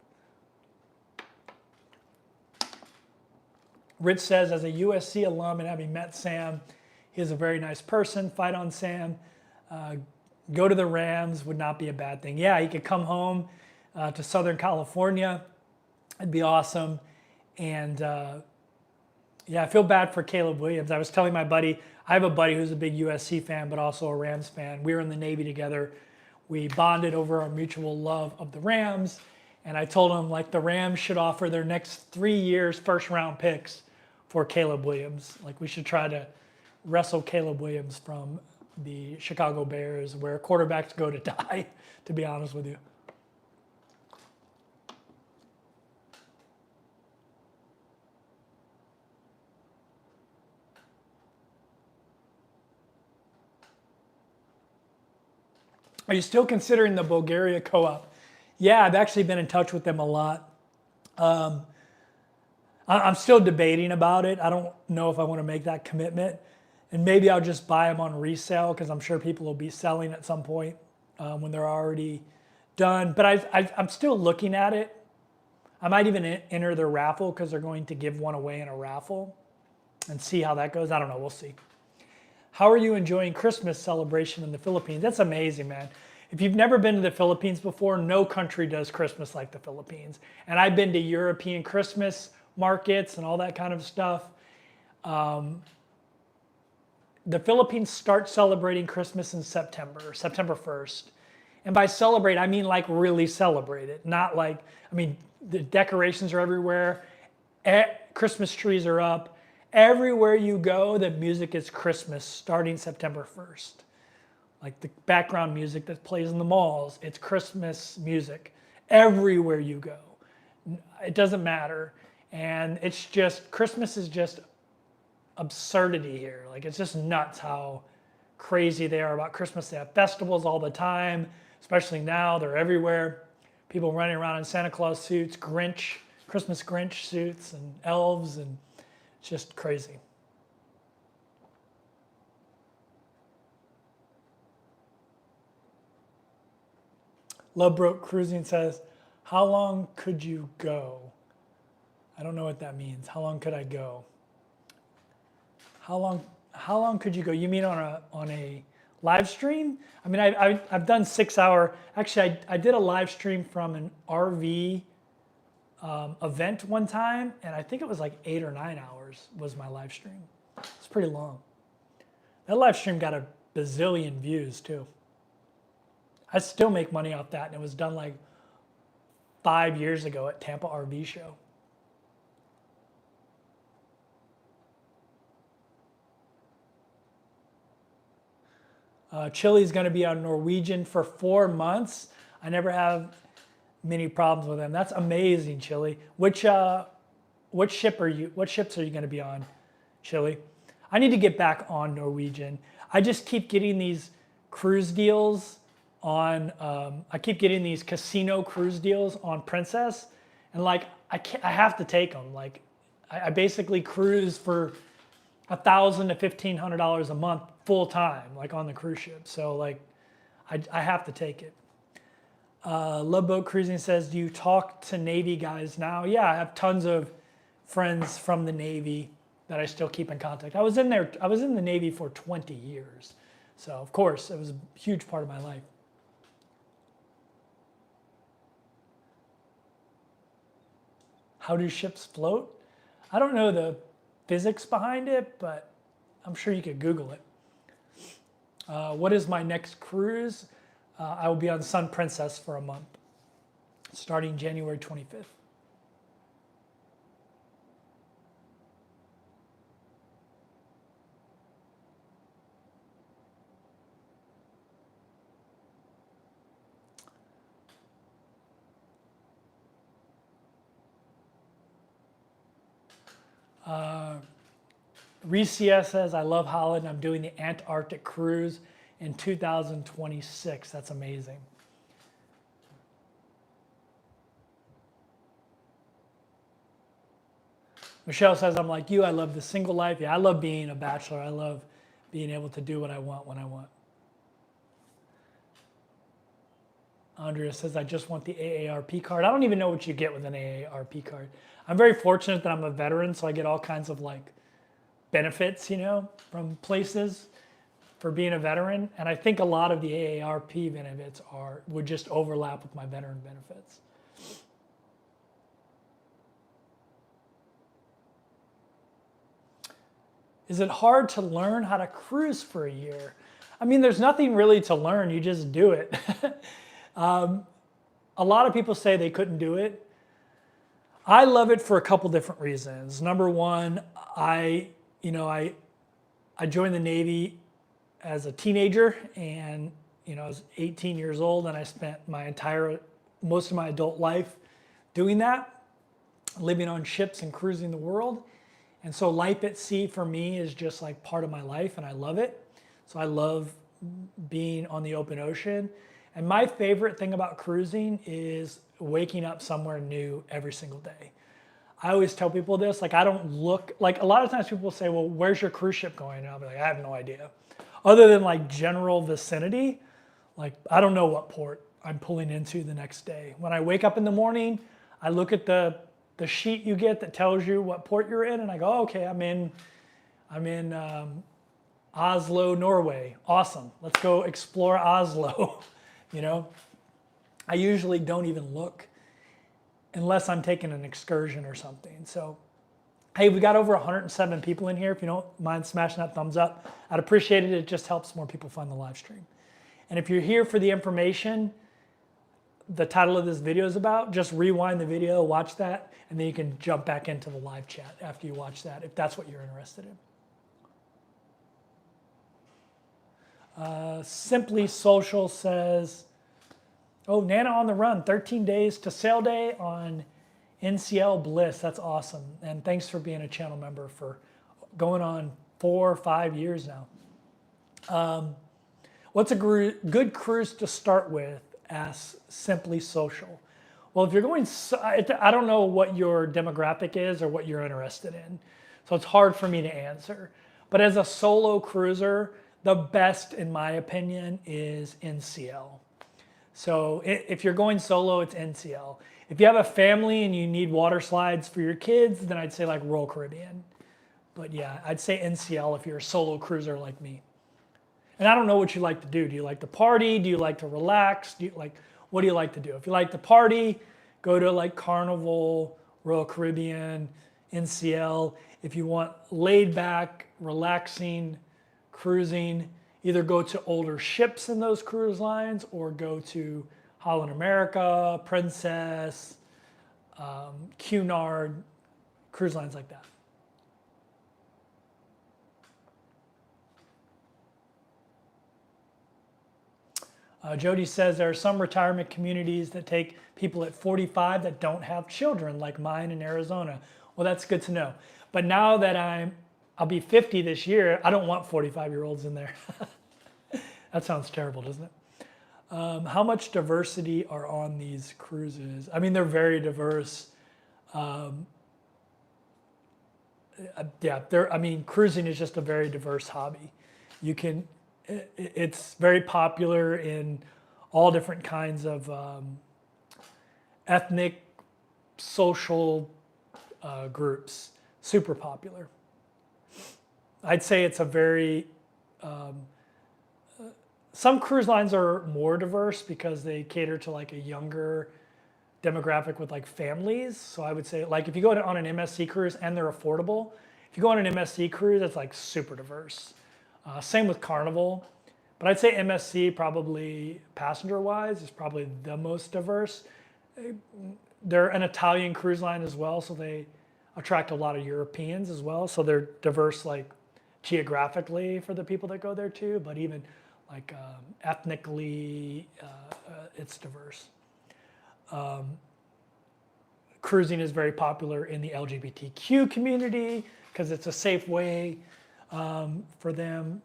Rich says, as a USC alum and having met Sam, he's a very nice person. Fight on, Sam. Go to the Rams would not be a bad thing. Yeah, he could come home to Southern California. It'd be awesome. And yeah, I feel bad for Caleb Williams. I was telling my buddy, I have a buddy who's a big USC fan, but also a Rams fan. We were in the Navy together. We bonded over our mutual love of the Rams. And I told him, like, the Rams should offer their next 3 years first-round picks for Caleb Williams. Like, we should try to wrestle Caleb Williams from the Chicago Bears, where quarterbacks go to die, to be honest with you. Are you still considering the Bulgaria co-op? Yeah, I've actually been in touch with them a lot. I'm still debating about it. I don't know if I want to make that commitment. And maybe I'll just buy them on resale, because I'm sure people will be selling at some point when they're already done. But I'm still looking at it. I might even enter their raffle, because they're going to give one away in a raffle, and see how that goes. I don't know. We'll see. How are you enjoying Christmas celebration in the Philippines? That's amazing, man. If you've never been to the Philippines before, no country does Christmas like the Philippines. And I've been to European Christmas markets and all that kind of stuff. The Philippines start celebrating Christmas in September 1st. And by celebrate, I mean like really celebrate it. Not like, I mean, the decorations are everywhere. Christmas trees are up. Everywhere you go, the music is Christmas starting September 1st. like the background music that plays in the malls. It's Christmas music everywhere you go. It doesn't matter. And it's just, Christmas is just absurdity here. Like, it's just nuts how crazy they are about Christmas. They have festivals all the time, especially now. They're everywhere. People running around in Santa Claus suits, Christmas Grinch suits, and elves, and it's just crazy. Love Broke Cruising says, how long could you go? I don't know what that means. How long could I go? How long could you go? You mean on a live stream? I mean, I've done 6 hour. Actually, I did a live stream from an RV event one time, and I think it was like 8 or 9 hours was my live stream. It's pretty long. That live stream got a bazillion views too. I still make money off that, and it was done like 5 years ago at Tampa RV Show. Chili's going to be on Norwegian for 4 months. I never have many problems with them. That's amazing, Chili. What ships are you going to be on, Chili? I need to get back on Norwegian. I just keep getting these cruise deals on. I keep getting these casino cruise deals on Princess, and like I have to take them. Like I basically cruise for $1,000 to $1,500 a month full time, like on the cruise ship. So like, I have to take it. Love Boat Cruising says, do you talk to Navy guys now? Yeah, I have tons of friends from the Navy that I still keep in contact. I was in the Navy for 20 years. So of course, it was a huge part of my life. How do ships float? I don't know the physics behind it, but I'm sure you could Google it. What is my next cruise? I will be on Sun Princess for a month, starting January 25th. Recia says, I love Holland. I'm doing the Antarctic cruise in 2026. That's amazing. Michelle says, I'm like you. I love the single life. Yeah, I love being a bachelor. I love being able to do what I want when I want. Andrea says, I just want the AARP card. I don't even know what you get with an AARP card. I'm very fortunate that I'm a veteran, so I get all kinds of like benefits, you know, from places for being a veteran. And I think a lot of the AARP benefits would just overlap with my veteran benefits. Is it hard to learn how to cruise for a year? I mean, there's nothing really to learn. You just do it. A lot of people say they couldn't do it. I love it for a couple different reasons. Number one, I joined the Navy as a teenager, and I was 18 years old, and I spent most of my adult life doing that, living on ships and cruising the world. And so life at sea for me is just like part of my life, and I love it. So I love being on the open ocean. And my favorite thing about cruising is waking up somewhere new every single day. I always tell people this, like I don't look, like a lot of times people say, well, where's your cruise ship going? And I'll be like, I have no idea. Other than like general vicinity, like I don't know what port I'm pulling into the next day. When I wake up in the morning, I look at the sheet you get that tells you what port you're in, and I go, oh, okay, I'm in Oslo, Norway. Awesome, let's go explore Oslo. I usually don't even look unless I'm taking an excursion or something. So, hey, we got over 107 people in here. If you don't mind smashing that thumbs up, I'd appreciate it. It just helps more people find the live stream. And if you're here for the information the title of this video is about, just rewind the video, watch that, and then you can jump back into the live chat after you watch that, if that's what you're interested in. Simply Social says, oh, Nana on the Run, 13 days to sail day on NCL Bliss. That's awesome. And thanks for being a channel member for going on 4 or 5 years now. What's a good cruise to start with? Asks Simply Social. Well, if you're going, I don't know what your demographic is or what you're interested in. So it's hard for me to answer. But as a solo cruiser, the best, in my opinion, is NCL. So if you're going solo, it's NCL. If you have a family and you need water slides for your kids, then I'd say like Royal Caribbean. But yeah, I'd say NCL if you're a solo cruiser like me. And I don't know what you like to do. Do you like to party? Do you like to relax? What do you like to do? If you like to party, go to like Carnival, Royal Caribbean, NCL. If you want laid back, relaxing, cruising, either go to older ships in those cruise lines or go to Holland America, Princess, Cunard, cruise lines like that. Jody says there are some retirement communities that take people at 45 that don't have children, like mine in Arizona. Well, that's good to know. But now that I'll be 50 this year, I don't want 45-year-olds in there. That sounds terrible, doesn't it? How much diversity are on these cruises? I mean, they're very diverse. Cruising is just a very diverse hobby. It's very popular in all different kinds of ethnic, social groups. Super popular. I'd say it's a very, some cruise lines are more diverse because they cater to like a younger demographic with like families. So I would say like if you go on an MSC cruise and they're affordable, if you go on an MSC cruise, it's like super diverse. Same with Carnival, but I'd say MSC probably passenger-wise is probably the most diverse. They're an Italian cruise line as well, so they attract a lot of Europeans as well. So they're diverse like geographically for the people that go there too, but even like ethnically, it's diverse. Cruising is very popular in the LGBTQ community because it's a safe way for them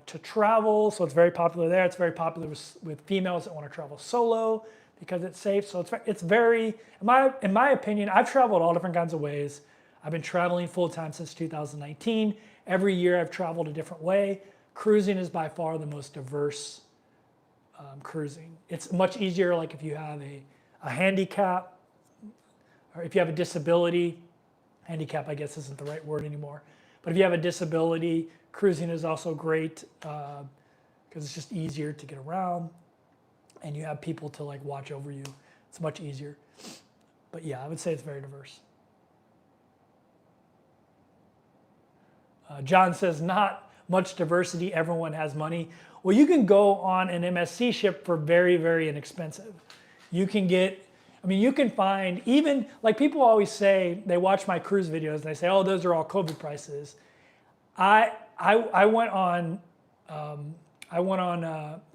to travel. So it's very popular there. It's very popular with females that want to travel solo because it's safe. So it's very, in my opinion, I've traveled all different kinds of ways. I've been traveling full time since 2019. Every year I've traveled a different way. Cruising is by far the most diverse cruising. It's much easier like if you have a handicap or if you have a disability. Handicap, I guess, isn't the right word anymore. But if you have a disability, cruising is also great because it's just easier to get around and you have people to like watch over you. It's much easier. But yeah, I would say it's very diverse. John says, not much diversity, everyone has money. Well, you can go on an MSC ship for very, very inexpensive. You can find even, like people always say, they watch my cruise videos and they say, oh, those are all COVID prices. I went on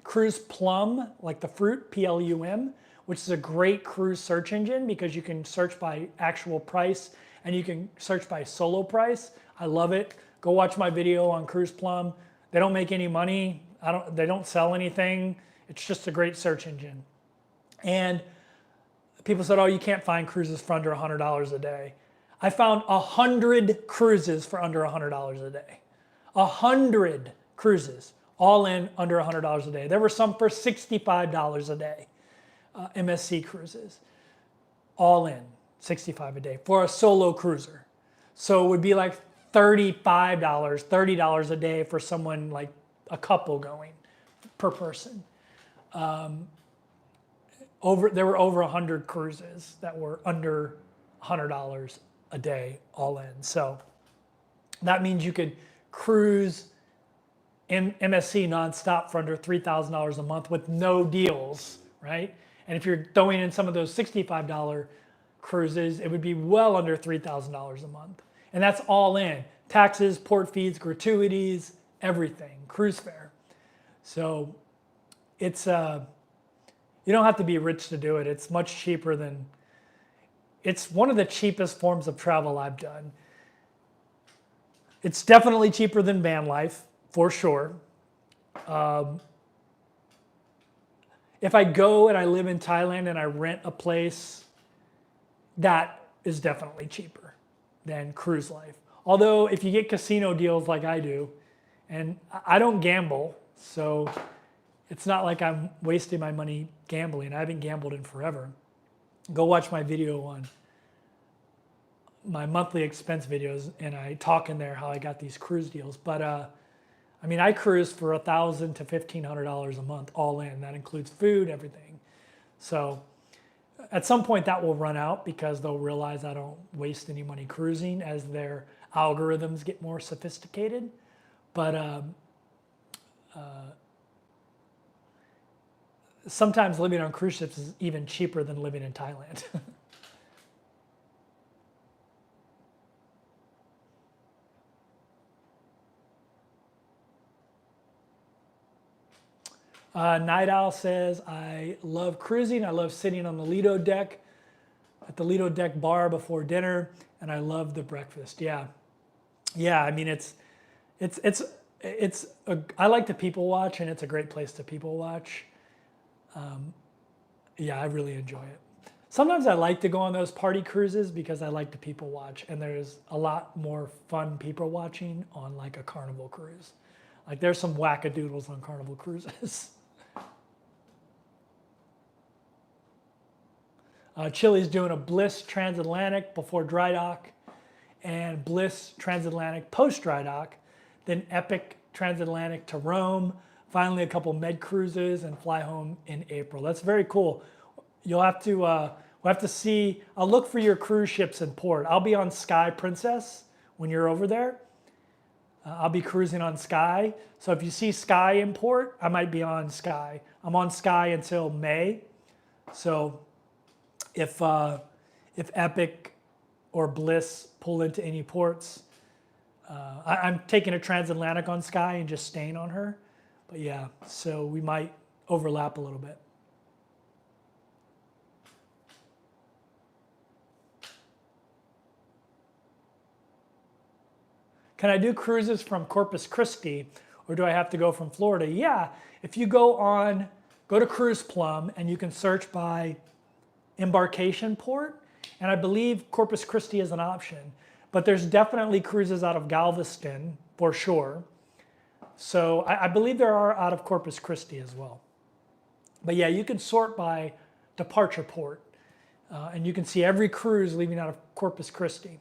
Cruise Plum, like the fruit, Plum, which is a great cruise search engine because you can search by actual price and you can search by solo price. I love it. Go watch my video on Cruise Plum. They don't make any money. They don't sell anything. It's just a great search engine. And people said, oh, you can't find cruises for under $100 a day. I found 100 cruises for under $100 a day. 100 cruises, all in under $100 a day. There were some for $65 a day, MSC cruises, all in, $65 a day for a solo cruiser. So it would be like $30 a day for someone like a couple going per person. There were over 100 cruises that were under $100 a day all in. So that means you could cruise in MSC nonstop for under $3,000 a month with no deals, right? And if you're throwing in some of those $65 cruises, it would be well under $3,000 a month. And that's all in. Taxes, port fees, gratuities, everything, cruise fare. So it's you don't have to be rich to do it. It's much cheaper than, it's one of the cheapest forms of travel I've done. It's definitely cheaper than van life, for sure. If I go and I live in Thailand and I rent a place, that is definitely cheaper than cruise life. Although if you get casino deals like I do, and I don't gamble, so it's not like I'm wasting my money gambling. I haven't gambled in forever. Go watch my video on my monthly expense videos, and I talk in there how I got these cruise deals. But I mean, I cruise for $1,000 to $1,500 a month, all in. That includes food, everything. So at some point that will run out because they'll realize I don't waste any money cruising as their algorithms get more sophisticated. But sometimes living on cruise ships is even cheaper than living in Thailand. Night Owl says, I love cruising. I love sitting on the Lido deck at the Lido deck bar before dinner, and I love the breakfast. Yeah, I mean I like to people watch, and it's a great place to people watch. Yeah, I really enjoy it. Sometimes I like to go on those party cruises because I like to people watch, and there's a lot more fun people watching on like a Carnival cruise. Like there's some wackadoodles on Carnival cruises. Chili's doing a Bliss transatlantic before dry dock, and Bliss transatlantic post dry dock, then Epic transatlantic to Rome, finally a couple med cruises, and fly home in April. That's very cool. You'll have to we'll have to see. I'll look for your cruise ships in port. I'll be on Sky Princess when you're over there. I'll be cruising on Sky. So if you see Sky in port, I might be on Sky. I'm on Sky until May. So if Epic or Bliss pull into any ports, I'm taking a transatlantic on Sky and just staying on her. But yeah, so we might overlap a little bit. Can I do cruises from Corpus Christi, or do I have to go from Florida? Yeah, if you go to Cruise Plum, and you can search by embarkation port, and I believe Corpus Christi is an option, but there's definitely cruises out of Galveston for sure. So I believe there are out of Corpus Christi as well. But yeah, you can sort by departure port, and you can see every cruise leaving out of Corpus Christi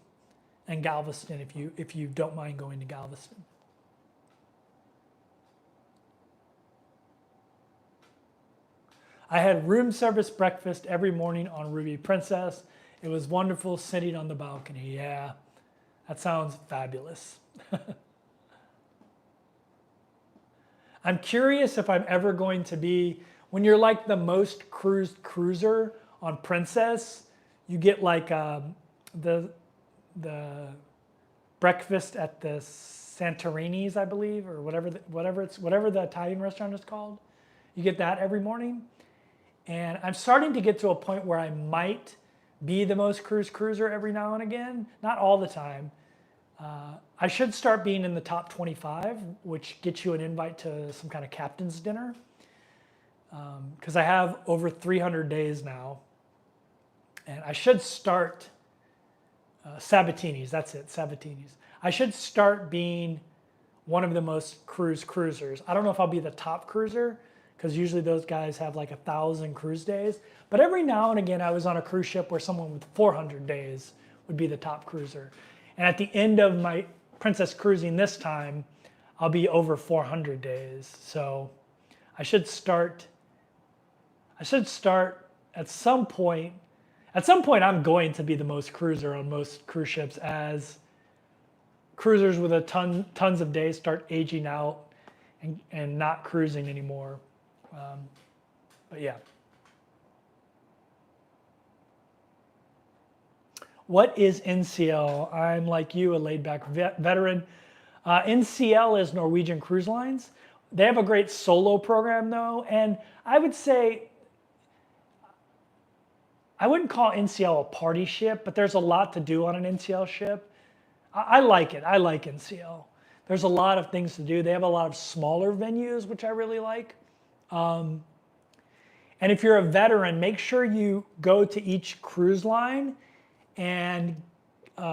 and Galveston if you don't mind going to Galveston. I had room service breakfast every morning on Ruby Princess. It was wonderful sitting on the balcony. Yeah, that sounds fabulous. I'm curious if I'm ever going to be, when you're like the most cruised cruiser on Princess, you get like the breakfast at the Santorini's, I believe, or whatever the Italian restaurant is called. You get that every morning. And I'm starting to get to a point where I might be the most cruiser every now and again. Not all the time. I should start being in the top 25, which gets you an invite to some kind of captain's dinner. Because I have over 300 days now. And I should start Sabatini's, that's it, Sabatini's. I should start being one of the most cruisers. I don't know if I'll be the top cruiser, because usually those guys have like 1,000 cruise days. But every now and again, I was on a cruise ship where someone with 400 days would be the top cruiser. And at the end of my Princess cruising this time, I'll be over 400 days. So I should start at some point. At some point, I'm going to be the most cruiser on most cruise ships as cruisers with tons of days start aging out and not cruising anymore. But yeah. What is NCL? I'm like you, a laid-back veteran. NCL is Norwegian Cruise Lines. They have a great solo program though, and I would say I wouldn't call NCL a party ship, but there's a lot to do on an NCL ship. I like it. I like NCL. There's a lot of things to do. They have a lot of smaller venues, which I really like. And if you're a veteran, make sure you go to each cruise line and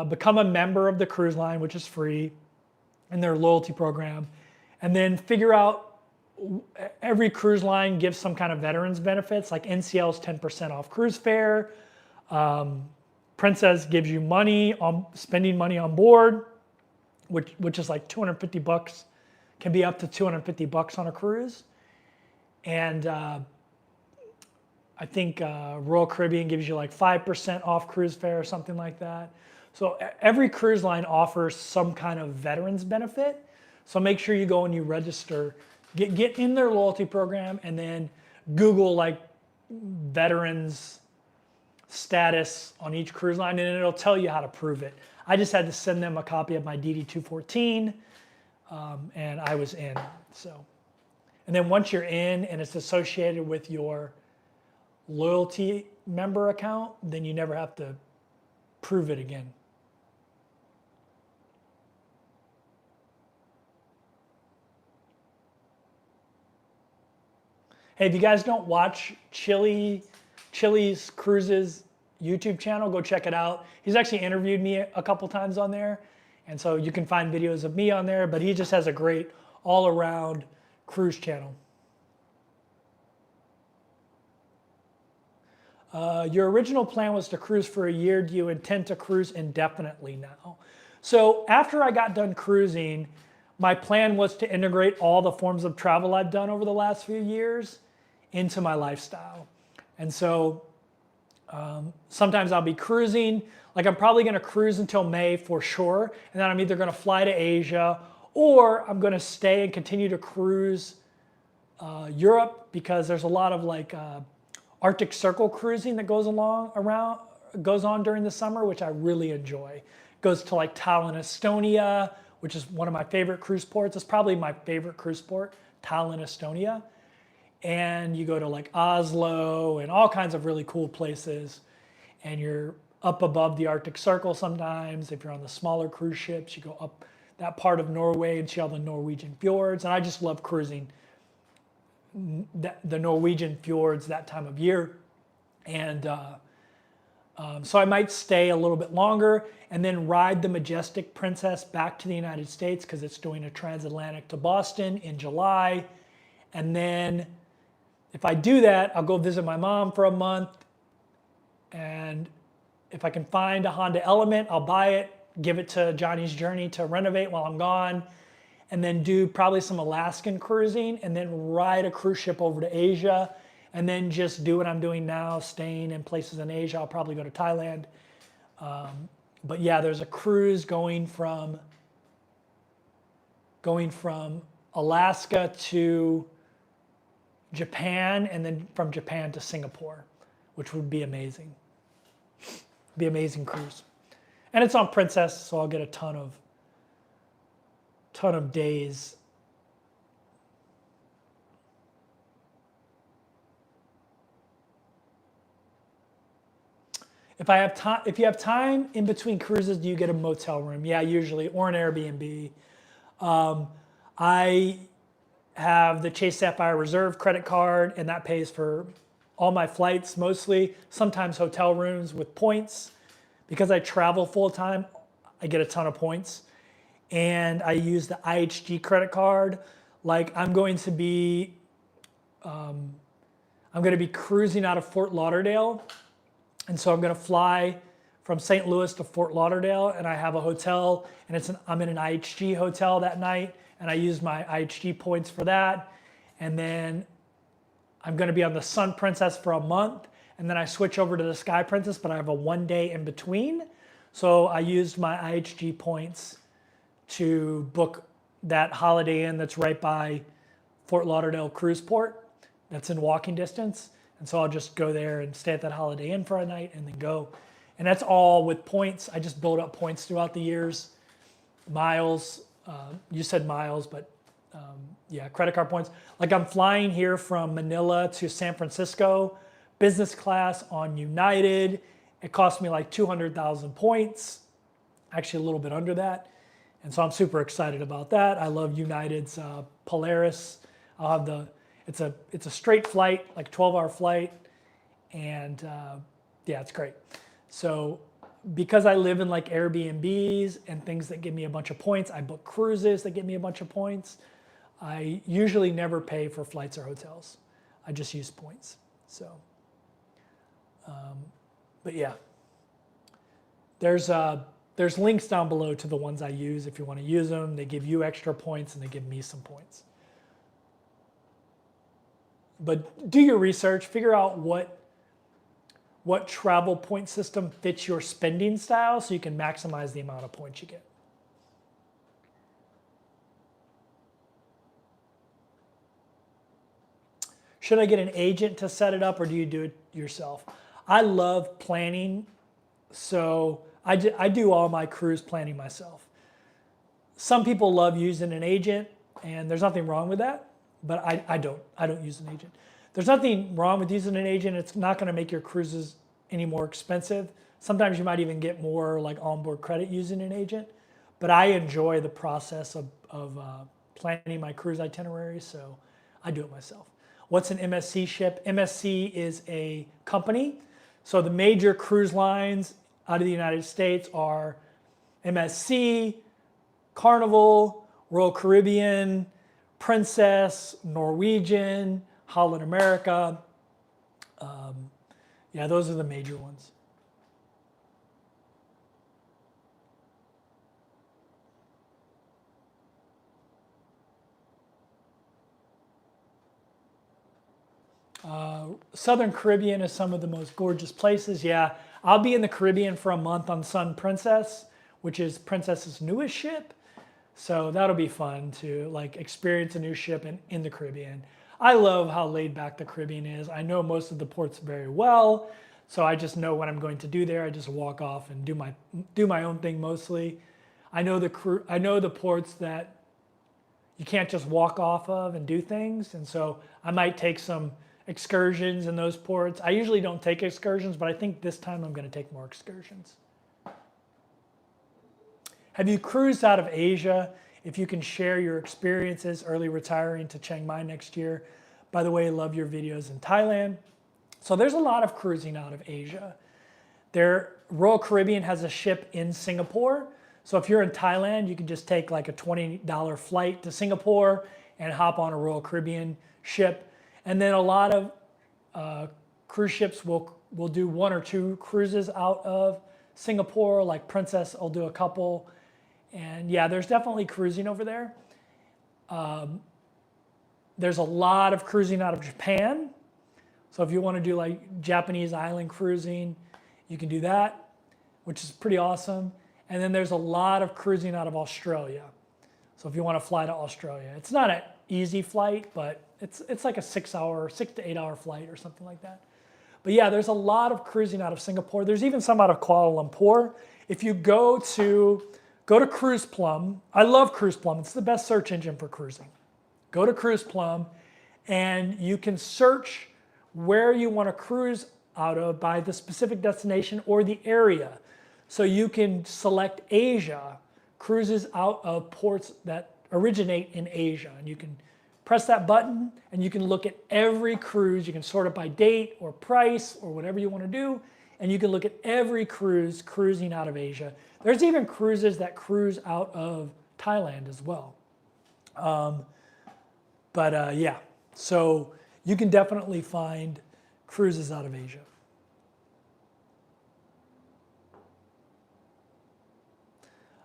become a member of the cruise line, which is free, and their loyalty program. And then figure out, every cruise line gives some kind of veterans benefits, like NCL's 10% off cruise fare. Princess gives you money on spending money on board, which is like $250, can be up to $250 on a cruise. And I think Royal Caribbean gives you like 5% off cruise fare or something like that. So every cruise line offers some kind of veterans benefit. So make sure you go and you register, get in their loyalty program, and then Google like veterans status on each cruise line, and it'll tell you how to prove it. I just had to send them a copy of my DD-214, and I was in. So, and then once you're in and it's associated with your loyalty member account, then you never have to prove it again. Hey, if you guys don't watch Chili's Cruises YouTube channel, go check it out. He's actually interviewed me a couple times on there, and so you can find videos of me on there, but he just has a great all-around cruise channel. Your original plan was to cruise for a year. Do you intend to cruise indefinitely now? So after I got done cruising, my plan was to integrate all the forms of travel I've done over the last few years into my lifestyle. And so sometimes I'll be cruising, like I'm probably gonna cruise until May for sure, and then I'm either gonna fly to Asia or I'm gonna stay and continue to cruise Europe, because there's a lot of like Arctic Circle cruising that goes on during the summer, which I really enjoy. It goes to like Tallinn, Estonia, which is one of my favorite cruise ports. It's probably my favorite cruise port, Tallinn, Estonia. And you go to like Oslo and all kinds of really cool places. And you're up above the Arctic Circle sometimes. If you're on the smaller cruise ships, you go up that part of Norway and see all the Norwegian fjords. And I just love cruising the Norwegian fjords that time of year. And so I might stay a little bit longer and then ride the Majestic Princess back to the United States, because it's doing a transatlantic to Boston in July. And then if I do that, I'll go visit my mom for a month. And if I can find a Honda Element, I'll buy it, give it to Johnny's Journey to renovate while I'm gone, and then do probably some Alaskan cruising, and then ride a cruise ship over to Asia, and then just do what I'm doing now, staying in places in Asia. I'll probably go to Thailand. But yeah, there's a cruise going from Alaska to Japan, and then from Japan to Singapore, which would be amazing. Be amazing cruise. And it's on Princess, so I'll get a ton of days. If you have time in between cruises, do you get a motel room? Yeah, usually, or an Airbnb. I have the Chase Sapphire Reserve credit card, and that pays for all my flights mostly, sometimes hotel rooms with points. Because I travel full time, I get a ton of points. And I use the IHG credit card. Like I'm going to be cruising out of Fort Lauderdale. And so I'm going to fly from St. Louis to Fort Lauderdale, and I have a hotel, and I'm in an IHG hotel that night, and I use my IHG points for that. And then I'm going to be on the Sun Princess for a month, and then I switch over to the Sky Princess, but I have a 1 day in between. So I used my IHG points to book that Holiday Inn that's right by Fort Lauderdale Cruise Port, that's in walking distance. And so I'll just go there and stay at that Holiday Inn for a night and then go. And that's all with points. I just build up points throughout the years. Miles, you said miles, but Yeah, credit card points. Like I'm flying here from Manila to San Francisco, business class on United. It cost me like 200,000 points, actually a little bit under that. And so I'm super excited about that. I love United's Polaris. I'll have it's a straight flight, like 12-hour flight. And yeah, it's great. So because I live in like Airbnbs and things that give me a bunch of points, I book cruises that give me a bunch of points. I usually never pay for flights or hotels. I just use points. So, but yeah, there's links down below to the ones I use if you want to use them. They give you extra points and they give me some points. But do your research, figure out what travel point system fits your spending style so you can maximize the amount of points you get. Should I get an agent to set it up or do you do it yourself? I love planning, so I do all my cruise planning myself. Some people love using an agent, and there's nothing wrong with that, but I don't use an agent. There's nothing wrong with using an agent. It's not going to make your cruises any more expensive. Sometimes you might even get more like onboard credit using an agent, but I enjoy the process of planning my cruise itinerary, so I do it myself. What's an MSC ship? MSC is a company. So the major cruise lines out of the United States are MSC, Carnival, Royal Caribbean, Princess, Norwegian, Holland America. Yeah, those are the major ones. Southern Caribbean is some of the most gorgeous places. Yeah, I'll be in the Caribbean for a month on Sun Princess, which is Princess's newest ship. So that'll be fun to like experience a new ship in the Caribbean. I love how laid back the Caribbean is. I know most of the ports very well, so I just know what I'm going to do there. I just walk off and do my own thing mostly. I know the ports that you can't just walk off of and do things, and so I might take some excursions in those ports. I usually don't take excursions, but I think this time I'm going to take more excursions. Have you cruised out of Asia? If you can share your experiences early retiring to Chiang Mai next year. By the way, I love your videos in Thailand. So there's a lot of cruising out of Asia. Royal Caribbean has a ship in Singapore. So if you're in Thailand, you can just take like a $20 flight to Singapore and hop on a Royal Caribbean ship. And then a lot of cruise ships will do 1 or 2 cruises out of Singapore, like Princess will do a couple. And yeah, there's definitely cruising over there. There's a lot of cruising out of Japan. So if you want to do like Japanese island cruising, you can do that, which is pretty awesome. And then there's a lot of cruising out of Australia. So if you want to fly to Australia, it's not an easy flight, but it's like a 6 to 8 hour flight or something like that. But yeah, there's a lot of cruising out of Singapore. There's even some out of Kuala Lumpur. If you go to Cruise Plum, I love Cruise Plum. It's the best search engine for cruising. Go to Cruise Plum and you can search where you want to cruise out of by the specific destination or the area. So you can select Asia, cruises out of ports that originate in Asia. And you can press that button and you can look at every cruise. You can sort it by date or price or whatever you want to do. And you can look at every cruise cruising out of Asia. There's even cruises that cruise out of Thailand as well. Yeah, so you can definitely find cruises out of Asia.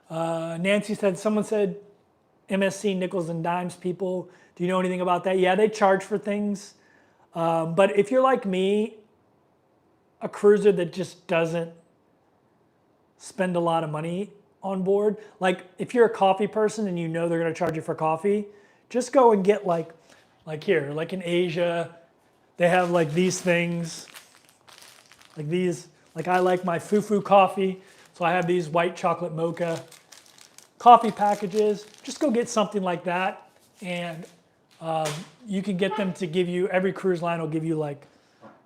Nancy said, someone said MSC nickels and dimes people. Do you know anything about that? Yeah, they charge for things. But if you're like me, a cruiser that just doesn't spend a lot of money on board, like if you're a coffee person and you know they're going to charge you for coffee, just go and get like here, like in Asia, they have like these things, like these, like I like my fufu coffee, so I have these white chocolate mocha coffee packages. Just go get something like that And you can get them to give you, every cruise line will give you like,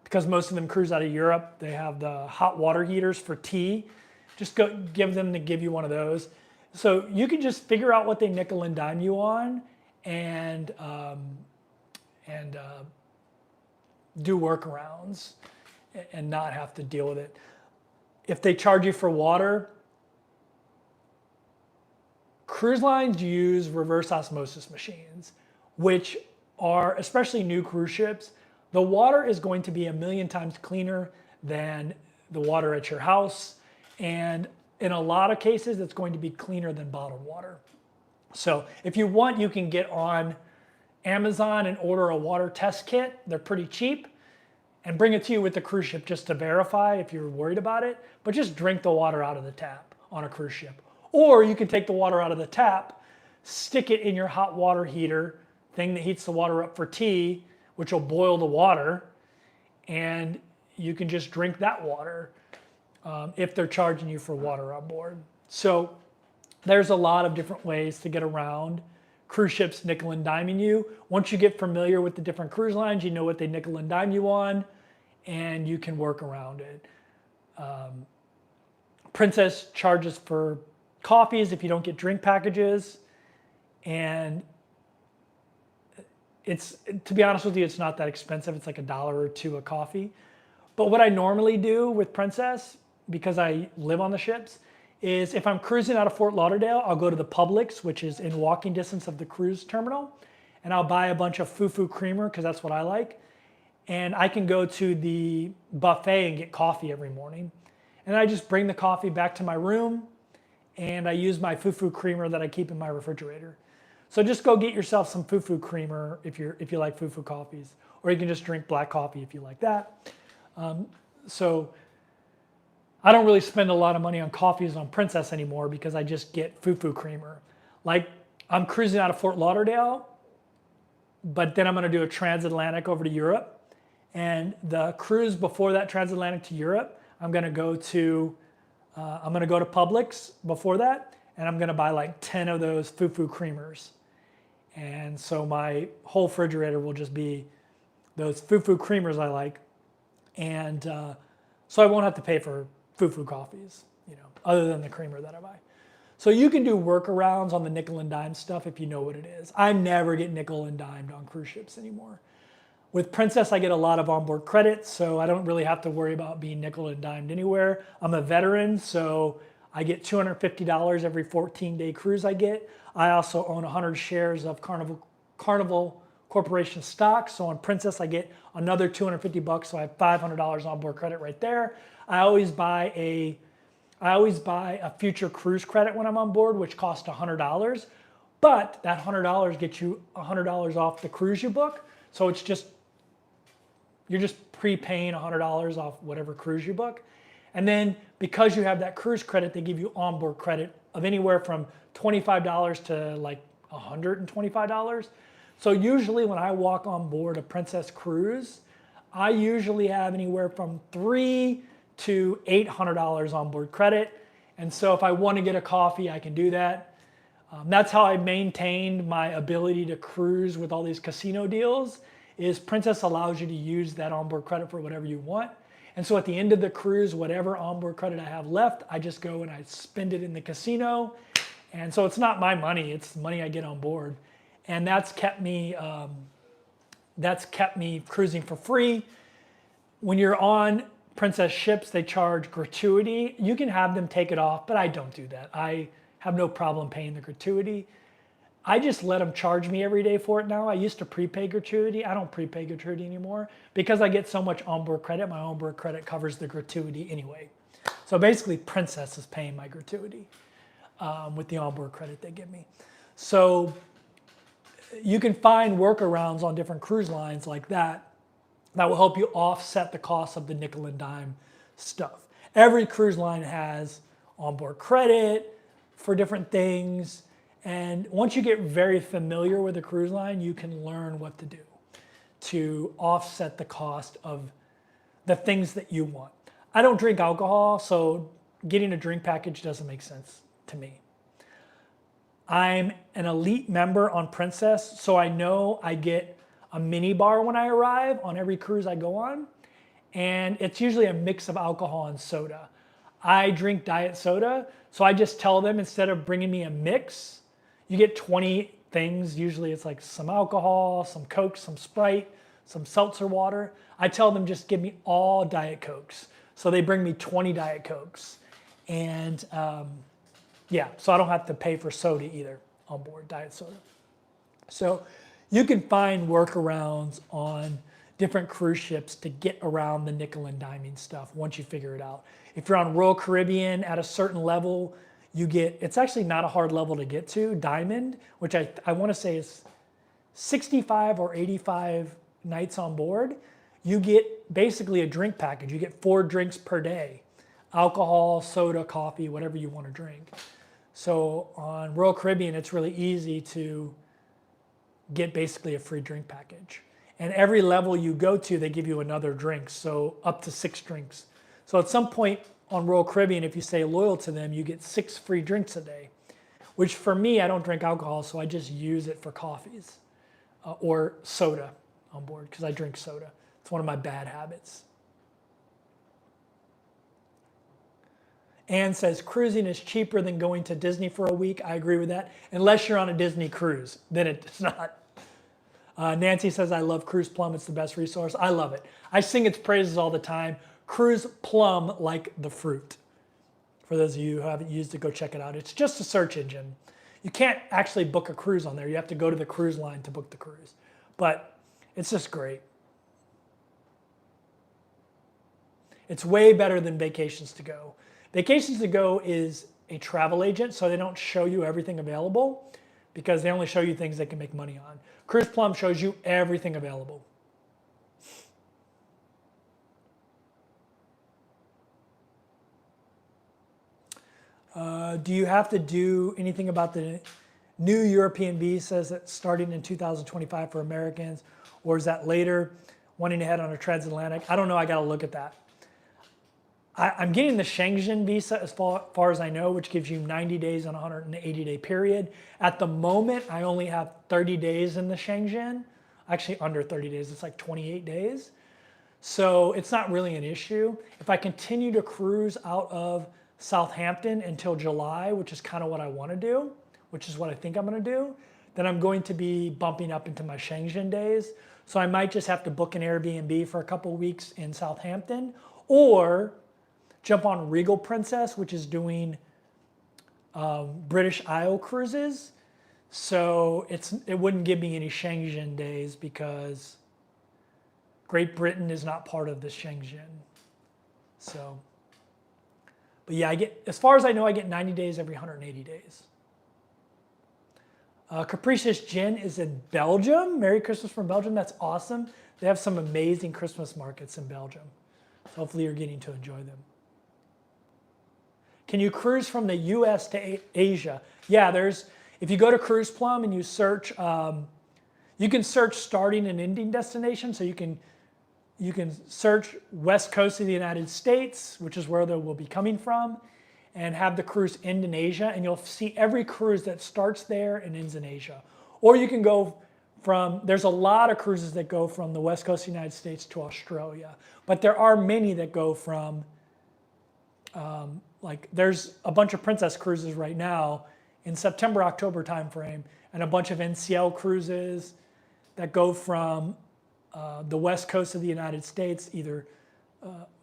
because most of them cruise out of Europe, they have the hot water heaters for tea. Just go give them to give you one of those. So you can just figure out what they nickel and dime you on and do workarounds and not have to deal with it. If they charge you for water, cruise lines use reverse osmosis machines, which are, especially new cruise ships, the water is going to be 1,000,000 times cleaner than the water at your house. And in a lot of cases, it's going to be cleaner than bottled water. So if you want, you can get on Amazon and order a water test kit. They're pretty cheap, and bring it to you with the cruise ship just to verify if you're worried about it. But just drink the water out of the tap on a cruise ship. Or you can take the water out of the tap, stick it in your hot water heater, thing that heats the water up for tea, which will boil the water, and you can just drink that water if they're charging you for water on board. So there's a lot of different ways to get around cruise ships nickel and diming you. Once you get familiar with the different cruise lines, you know what they nickel and dime you on, and you can work around it. Princess charges for coffees if you don't get drink packages, and it's, to be honest with you, it's not that expensive. It's like $1 or $2 a coffee. But what I normally do with Princess, because I live on the ships, is if I'm cruising out of Fort Lauderdale, I'll go to the Publix, which is in walking distance of the cruise terminal, and I'll buy a bunch of fufu creamer, because that's what I like. And I can go to the buffet and get coffee every morning. And I just bring the coffee back to my room, and I use my fufu creamer that I keep in my refrigerator. So just go get yourself some fufu creamer if you like fufu coffees, or you can just drink black coffee if you like that. So I don't really spend a lot of money on coffees on Princess anymore because I just get fufu creamer. Like, I'm cruising out of Fort Lauderdale, but then I'm going to do a transatlantic over to Europe. And the cruise before that transatlantic to Europe, I'm going to go to Publix before that, and I'm going to buy like 10 of those fufu creamers. And so my whole refrigerator will just be those fufu creamers I like. And so I won't have to pay for fufu coffees, other than the creamer that I buy. So you can do workarounds on the nickel and dime stuff if you know what it is. I never get nickel and dimed on cruise ships anymore. With Princess, I get a lot of onboard credits, so I don't really have to worry about being nickel and dimed anywhere. I'm a veteran, so I get $250 every 14-day cruise I get. I also own 100 shares of Carnival Corporation stock, so on Princess I get another $250, so I have $500 onboard credit right there. I always buy a future cruise credit when I'm on board, which costs $100, but that $100 gets you $100 off the cruise you book. So it's just, you're just prepaying $100 off whatever cruise you book. And then because you have that cruise credit, they give you onboard credit of anywhere from $25 to like $125. So usually when I walk on board a Princess cruise, I usually have anywhere from $300 to $800 onboard credit. And so if I want to get a coffee, I can do that. That's how I maintained my ability to cruise with all these casino deals, is Princess allows you to use that onboard credit for whatever you want. And so at the end of the cruise, whatever onboard credit I have left, I just go and I spend it in the casino. And so it's not my money, it's money I get on board. And that's kept me cruising for free. When you're on Princess ships, they charge gratuity. You can have them take it off, but I don't do that. I have no problem paying the gratuity. I just let them charge me every day for it now. I used to prepay gratuity. I don't prepay gratuity anymore because I get so much onboard credit. My onboard credit covers the gratuity anyway. So basically Princess is paying my gratuity with the onboard credit they give me. So you can find workarounds on different cruise lines like that that will help you offset the cost of the nickel and dime stuff. Every cruise line has onboard credit for different things. And once you get very familiar with the cruise line, you can learn what to do to offset the cost of the things that you want. I don't drink alcohol, so getting a drink package doesn't make sense to me. I'm an elite member on Princess, so I know I get a mini bar when I arrive on every cruise I go on. And it's usually a mix of alcohol and soda. I drink diet soda, so I just tell them instead of bringing me a mix, you get 20 things. Usually it's like some alcohol, some Coke, some Sprite, some seltzer water. I tell them just give me all Diet Cokes. So they bring me 20 Diet Cokes. And yeah, so I don't have to pay for soda either on board, diet soda. So you can find workarounds on different cruise ships to get around the nickel and diming stuff once you figure it out. If you're on Royal Caribbean at a certain level, you get, it's actually not a hard level to get to, Diamond, which I want to say is 65 or 85 nights on board. You get basically a drink package. You get 4 drinks per day, alcohol, soda, coffee, whatever you want to drink. So on Royal Caribbean, it's really easy to get basically a free drink package. And every level you go to, they give you another drink, so up to 6 drinks. So at some point on Royal Caribbean, if you stay loyal to them, you get 6 free drinks a day, which for me, I don't drink alcohol, so I just use it for coffees or soda on board because I drink soda. It's one of my bad habits. Anne says, cruising is cheaper than going to Disney for a week. I agree with that. Unless you're on a Disney cruise, then it's not. Nancy says, I love Cruise Plum. It's the best resource. I love it. I sing its praises all the time. Cruise Plum like the fruit. For those of you who haven't used it, go check it out. It's just a search engine. You can't actually book a cruise on there. You have to go to the cruise line to book the cruise. But it's just great. It's way better than Vacations to Go. Vacations to Go is a travel agent, so they don't show you everything available because they only show you things they can make money on. Cruise Plum shows you everything available. Do you have to do anything about the new European visas that's starting in 2025 for Americans, or is that later, wanting to head on a transatlantic? I don't know, I gotta look at that. I'm getting the Schengen visa as far as I know, which gives you 90 days on a 180-day period. At the moment, I only have 30 days in the Schengen. Actually, under 30 days, it's like 28 days. So it's not really an issue. If I continue to cruise out of Southampton until July, which is kind of what I want to do, which is what I think I'm going to do, then I'm going to be bumping up into my Schengen days. So I might just have to book an Airbnb for a couple weeks in Southampton, or jump on Regal Princess, which is doing British Isle cruises. So it wouldn't give me any Schengen days because Great Britain is not part of the Schengen. So, but yeah, as far as I know, I get 90 days every 180 days. Capricious Gin is in Belgium. Merry Christmas from Belgium. That's awesome. They have some amazing Christmas markets in Belgium. So hopefully you're getting to enjoy them. Can you cruise from the US to Asia? Yeah, if you go to Cruise Plum and you search, you can search starting and ending destination. So you can search West Coast of the United States, which is where they will be coming from, and have the cruise end in Asia, and you'll see every cruise that starts there and ends in Asia. Or you can go there's a lot of cruises that go from the West Coast of the United States to Australia, but there are many that go from like there's a bunch of Princess cruises right now in September, October timeframe, and a bunch of NCL cruises that go from the West Coast of the United States,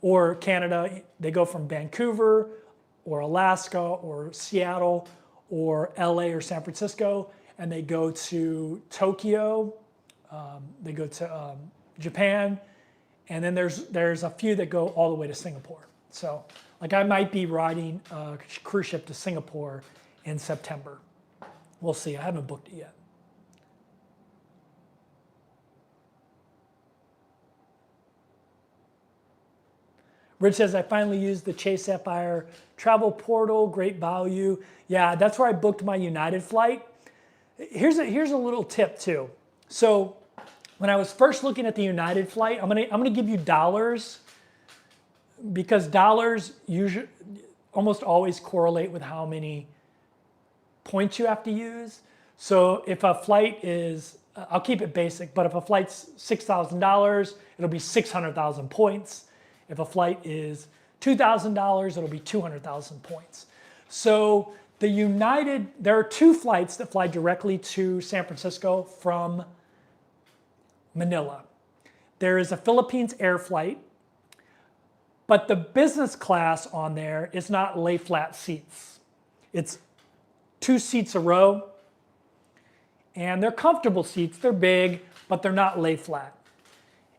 or Canada. They go from Vancouver or Alaska or Seattle or LA or San Francisco, and they go to Tokyo, they go to Japan, and then there's a few that go all the way to Singapore. So like I might be riding a cruise ship to Singapore in September. We'll see, I haven't booked it yet. Rich says, I finally used the Chase Sapphire travel portal, great value. Yeah, that's where I booked my United flight. Here's a little tip too. So when I was first looking at the United flight, I'm gonna give you dollars, because dollars usually almost always correlate with how many points you have to use. So if a flight is, I'll keep it basic, but if a flight's $6,000, it'll be 600,000 points. If a flight is $2,000, it'll be 200,000 points. So the United, there are 2 flights that fly directly to San Francisco from Manila. There is a Philippines Air flight, but the business class on there is not lay flat seats. It's 2 seats a row, and they're comfortable seats. They're big, but they're not lay flat.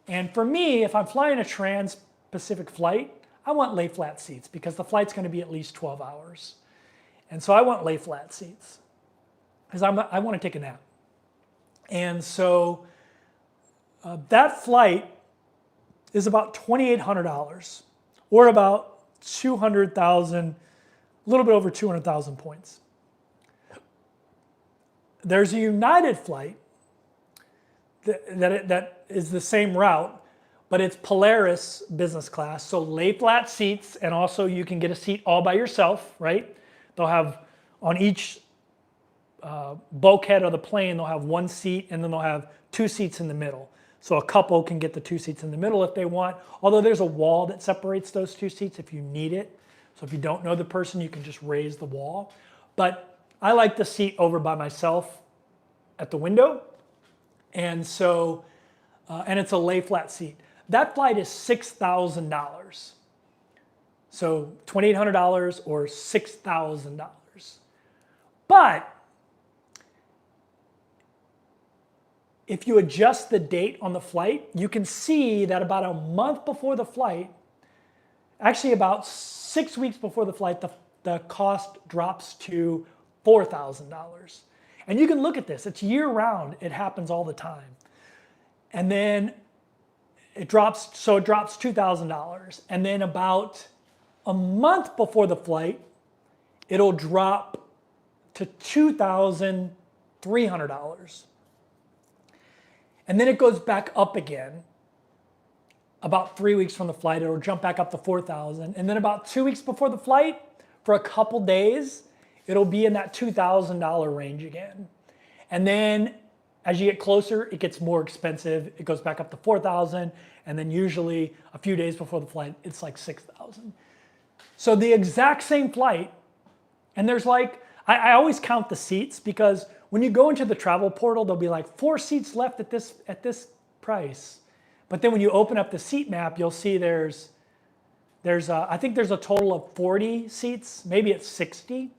And for me, if I'm flying a trans-Pacific flight, I want lay flat seats because the flight's going to be at least 12 hours. And so I want lay flat seats because I want to take a nap. And so that flight is about $2,800 or about 200,000, a little bit over 200,000 points. There's a United flight that is the same route, but it's Polaris business class, so lay flat seats, and also you can get a seat all by yourself, right? They'll have on each bulkhead of the plane, they'll have 1 seat, and then they'll have 2 seats in the middle. So a couple can get the 2 seats in the middle if they want, although there's a wall that separates those 2 seats if you need it. So if you don't know the person, you can just raise the wall. But I like the seat over by myself at the window. And so, and it's a lay flat seat. That flight is $6,000. So $2,800 or $6,000. But if you adjust the date on the flight, you can see that about a month before the flight, actually about 6 weeks before the flight, the cost drops to $4,000. And you can look at this, it's year round, it happens all the time. And then it drops, so it drops $2,000. And then about a month before the flight, it'll drop to $2,300. And then it goes back up again. About 3 weeks from the flight, it'll jump back up to $4,000. And then about 2 weeks before the flight, for a couple days, it'll be in that $2,000 range again. And then as you get closer, it gets more expensive. It goes back up to $4,000. And then usually a few days before the flight, it's like $6,000. So the exact same flight, and there's like, I always count the seats because when you go into the travel portal, there'll be like 4 seats left at this price. But then when you open up the seat map, you'll see I think there's a total of 40 seats, maybe it's 60.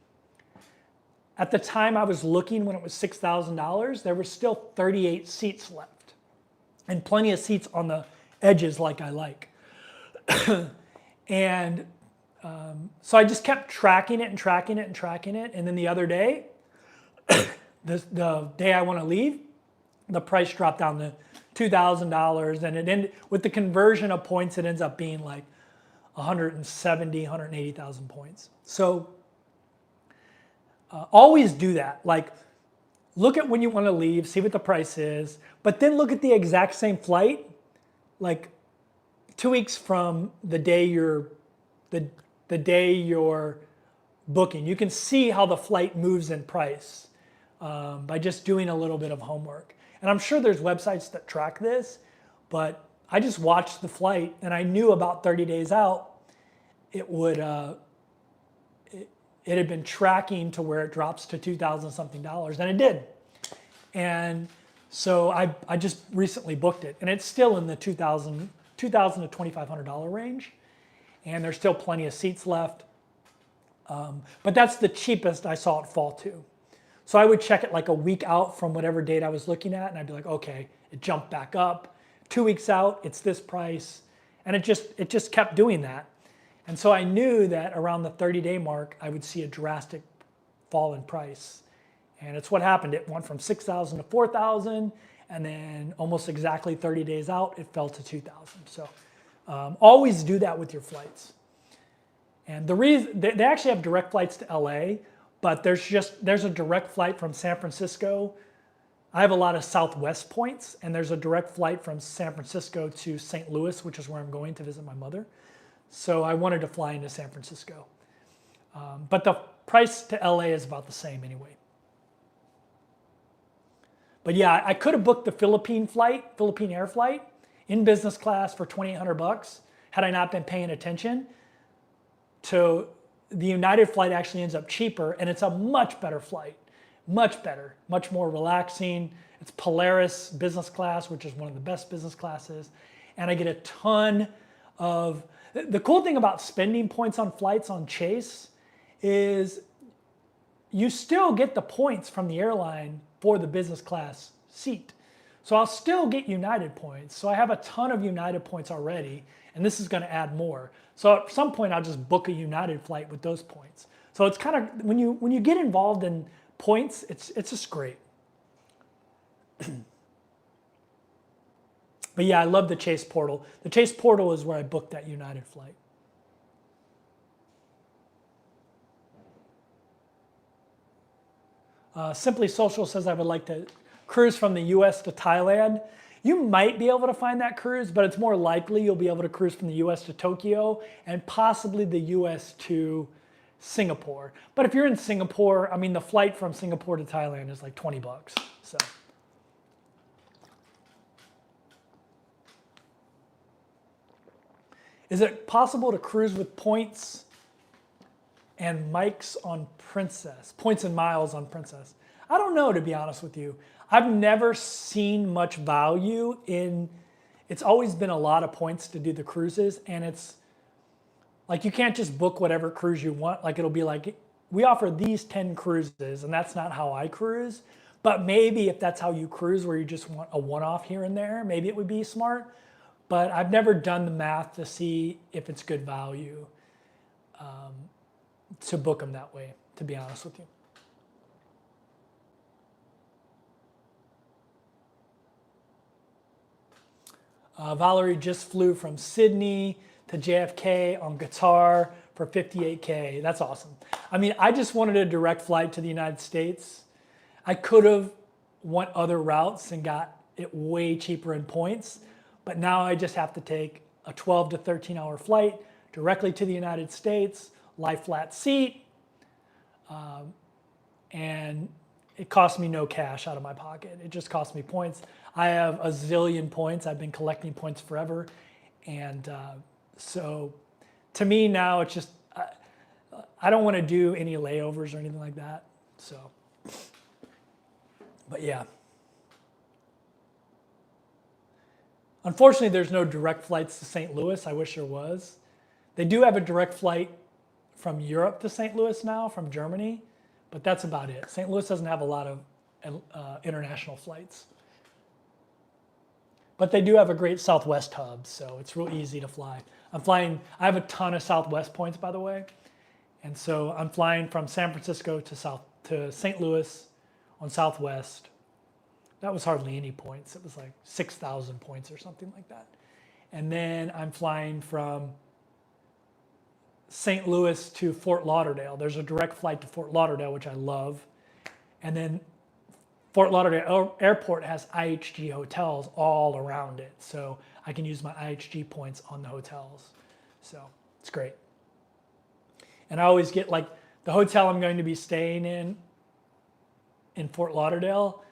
At the time I was looking when it was $6,000, there were still 38 seats left. And plenty of seats on the edges like I like. And so I just kept tracking it and tracking it and tracking it. And then the other day, the day I want to leave, the price dropped down to $2,000. And it ended, with the conversion of points, it ends up being like 170, 180,000 points. So always do that. Like, look at when you want to leave, see what the price is, but then look at the exact same flight, like 2 weeks from the day you're booking. You can see how the flight moves in price by just doing a little bit of homework. And I'm sure there's websites that track this, but I just watched the flight and I knew about 30 days out, it would, it had been tracking to where it drops to $2,000 something, and it did. And so I just recently booked it, and it's still in the $2,000 to $2,500 range, and there's still plenty of seats left. But that's the cheapest I saw it fall to. So I would check it like a week out from whatever date I was looking at, and I'd be like, okay, it jumped back up. 2 weeks out, it's this price, and it just kept doing that. And so I knew that around the 30-day mark, I would see a drastic fall in price. And it's what happened. It went from $6,000 to $4,000, and then almost exactly 30 days out, it fell to $2,000. So always do that with your flights. And the reason, they actually have direct flights to LA, but there's a direct flight from San Francisco. I have a lot of Southwest points, and there's a direct flight from San Francisco to St. Louis, which is where I'm going to visit my mother. So I wanted to fly into San Francisco. But price to LA is about the same anyway. But yeah, I could have booked the Philippine Air flight in business class for $2,800 had I not been paying attention. To the United flight actually ends up cheaper, and it's a much better flight, much better, much more relaxing. It's Polaris business class, which is one of the best business classes, and I get a ton of. The cool thing about spending points on flights on Chase is you still get the points from the airline for the business class seat. So I'll still get United points. So I have a ton of United points already, and this is going to add more. So at some point I'll just book a United flight with those points. So it's kind of, when you get involved in points, it's just great. But yeah, I love the Chase portal. The Chase portal is where I booked that United flight. Simply Social says I would like to cruise from the US to Thailand. You might be able to find that cruise, but it's more likely you'll be able to cruise from the US to Tokyo and possibly the US to Singapore. But if you're in Singapore, I mean, the flight from Singapore to Thailand is like $20. So. Is it possible to cruise with points and mics on Princess? Points and miles on Princess? I don't know, to be honest with you. I've never seen much value in, it's always been a lot of points to do the cruises, and it's like you can't just book whatever cruise you want. Like it'll be like, we offer these 10 cruises, and that's not how I cruise. But maybe if that's how you cruise, where you just want a one-off here and there, maybe it would be smart. But I've never done the math to see if it's good value to book them that way, to be honest with you. Valerie just flew from Sydney to JFK on Qatar for $58K. That's awesome. I mean, I just wanted a direct flight to the United States. I could have went other routes and got it way cheaper in points, but now I just have to take a 12 to 13 hour flight directly to the United States, lie flat seat, and it cost me no cash out of my pocket. It just cost me points. I have a zillion points. I've been collecting points forever. And so to me now, it's just, I don't want to do any layovers or anything like that. So, but yeah. Unfortunately, there's no direct flights to St. Louis. I wish there was. They do have a direct flight from Europe to St. Louis now, from Germany, but that's about it. St. Louis doesn't have a lot of international flights. But they do have a great Southwest hub, so it's real easy to fly. I have a ton of Southwest points, by the way. And so I'm flying from San Francisco to St. Louis on Southwest. That was hardly any points. It was like 6,000 points or something like that. And then I'm flying from St. Louis to Fort Lauderdale. There's a direct flight to Fort Lauderdale, which I love. And then Fort Lauderdale Airport has IHG hotels all around it. So I can use my IHG points on the hotels. So it's great. And I always get like the hotel I'm going to be staying in Fort Lauderdale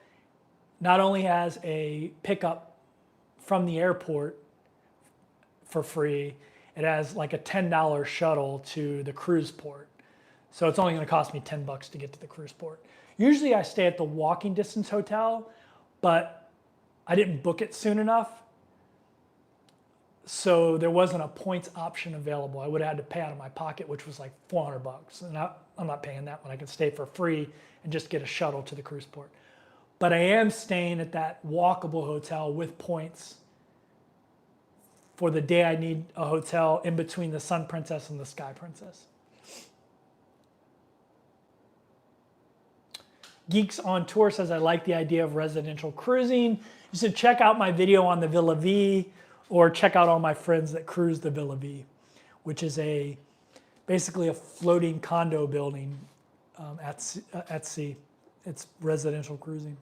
not only has a pickup from the airport for free, it has like a $10 shuttle to the cruise port. So it's only going to cost me $10 to get to the cruise port. Usually I stay at the walking distance hotel, but I didn't book it soon enough. So there wasn't a points option available. I would have had to pay out of my pocket, which was like $400. And I'm not paying that when I can stay for free and just get a shuttle to the cruise port. But I am staying at that walkable hotel with points for the day I need a hotel in between the Sun Princess and the Sky Princess. Geeks on Tour says, I like the idea of residential cruising. You should check out my video on the Villa V, or check out all my friends that cruise the Villa V, which is basically a floating condo building at sea. It's residential cruising.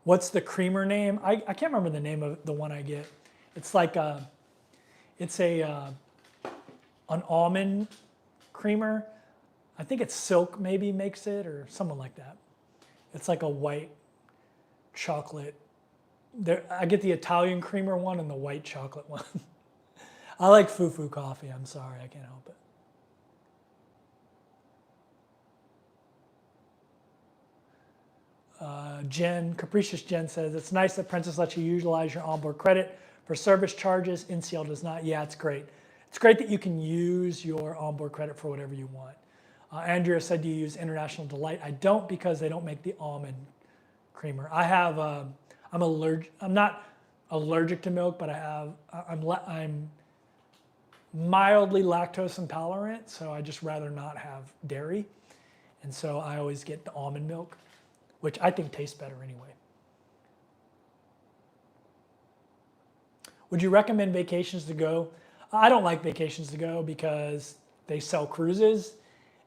What's the creamer name? I can't remember the name of the one I get. It's like an almond creamer. I think it's Silk maybe makes it or someone like that. It's like a white chocolate. I get the Italian creamer one and the white chocolate one. I like Fufu coffee. I'm sorry, I can't help it. Capricious Jen says, it's nice that Princess lets you utilize your onboard credit for service charges. NCL does not. Yeah, it's great. It's great that you can use your onboard credit for whatever you want. Andrea said, do you use International Delight? I don't because they don't make the almond creamer. I'm allergic. I'm not allergic to milk, but I'm mildly lactose intolerant, so I just rather not have dairy. And so I always get the almond milk, which I think tastes better anyway. Would you recommend vacations to go? I don't like vacations to go because they sell cruises,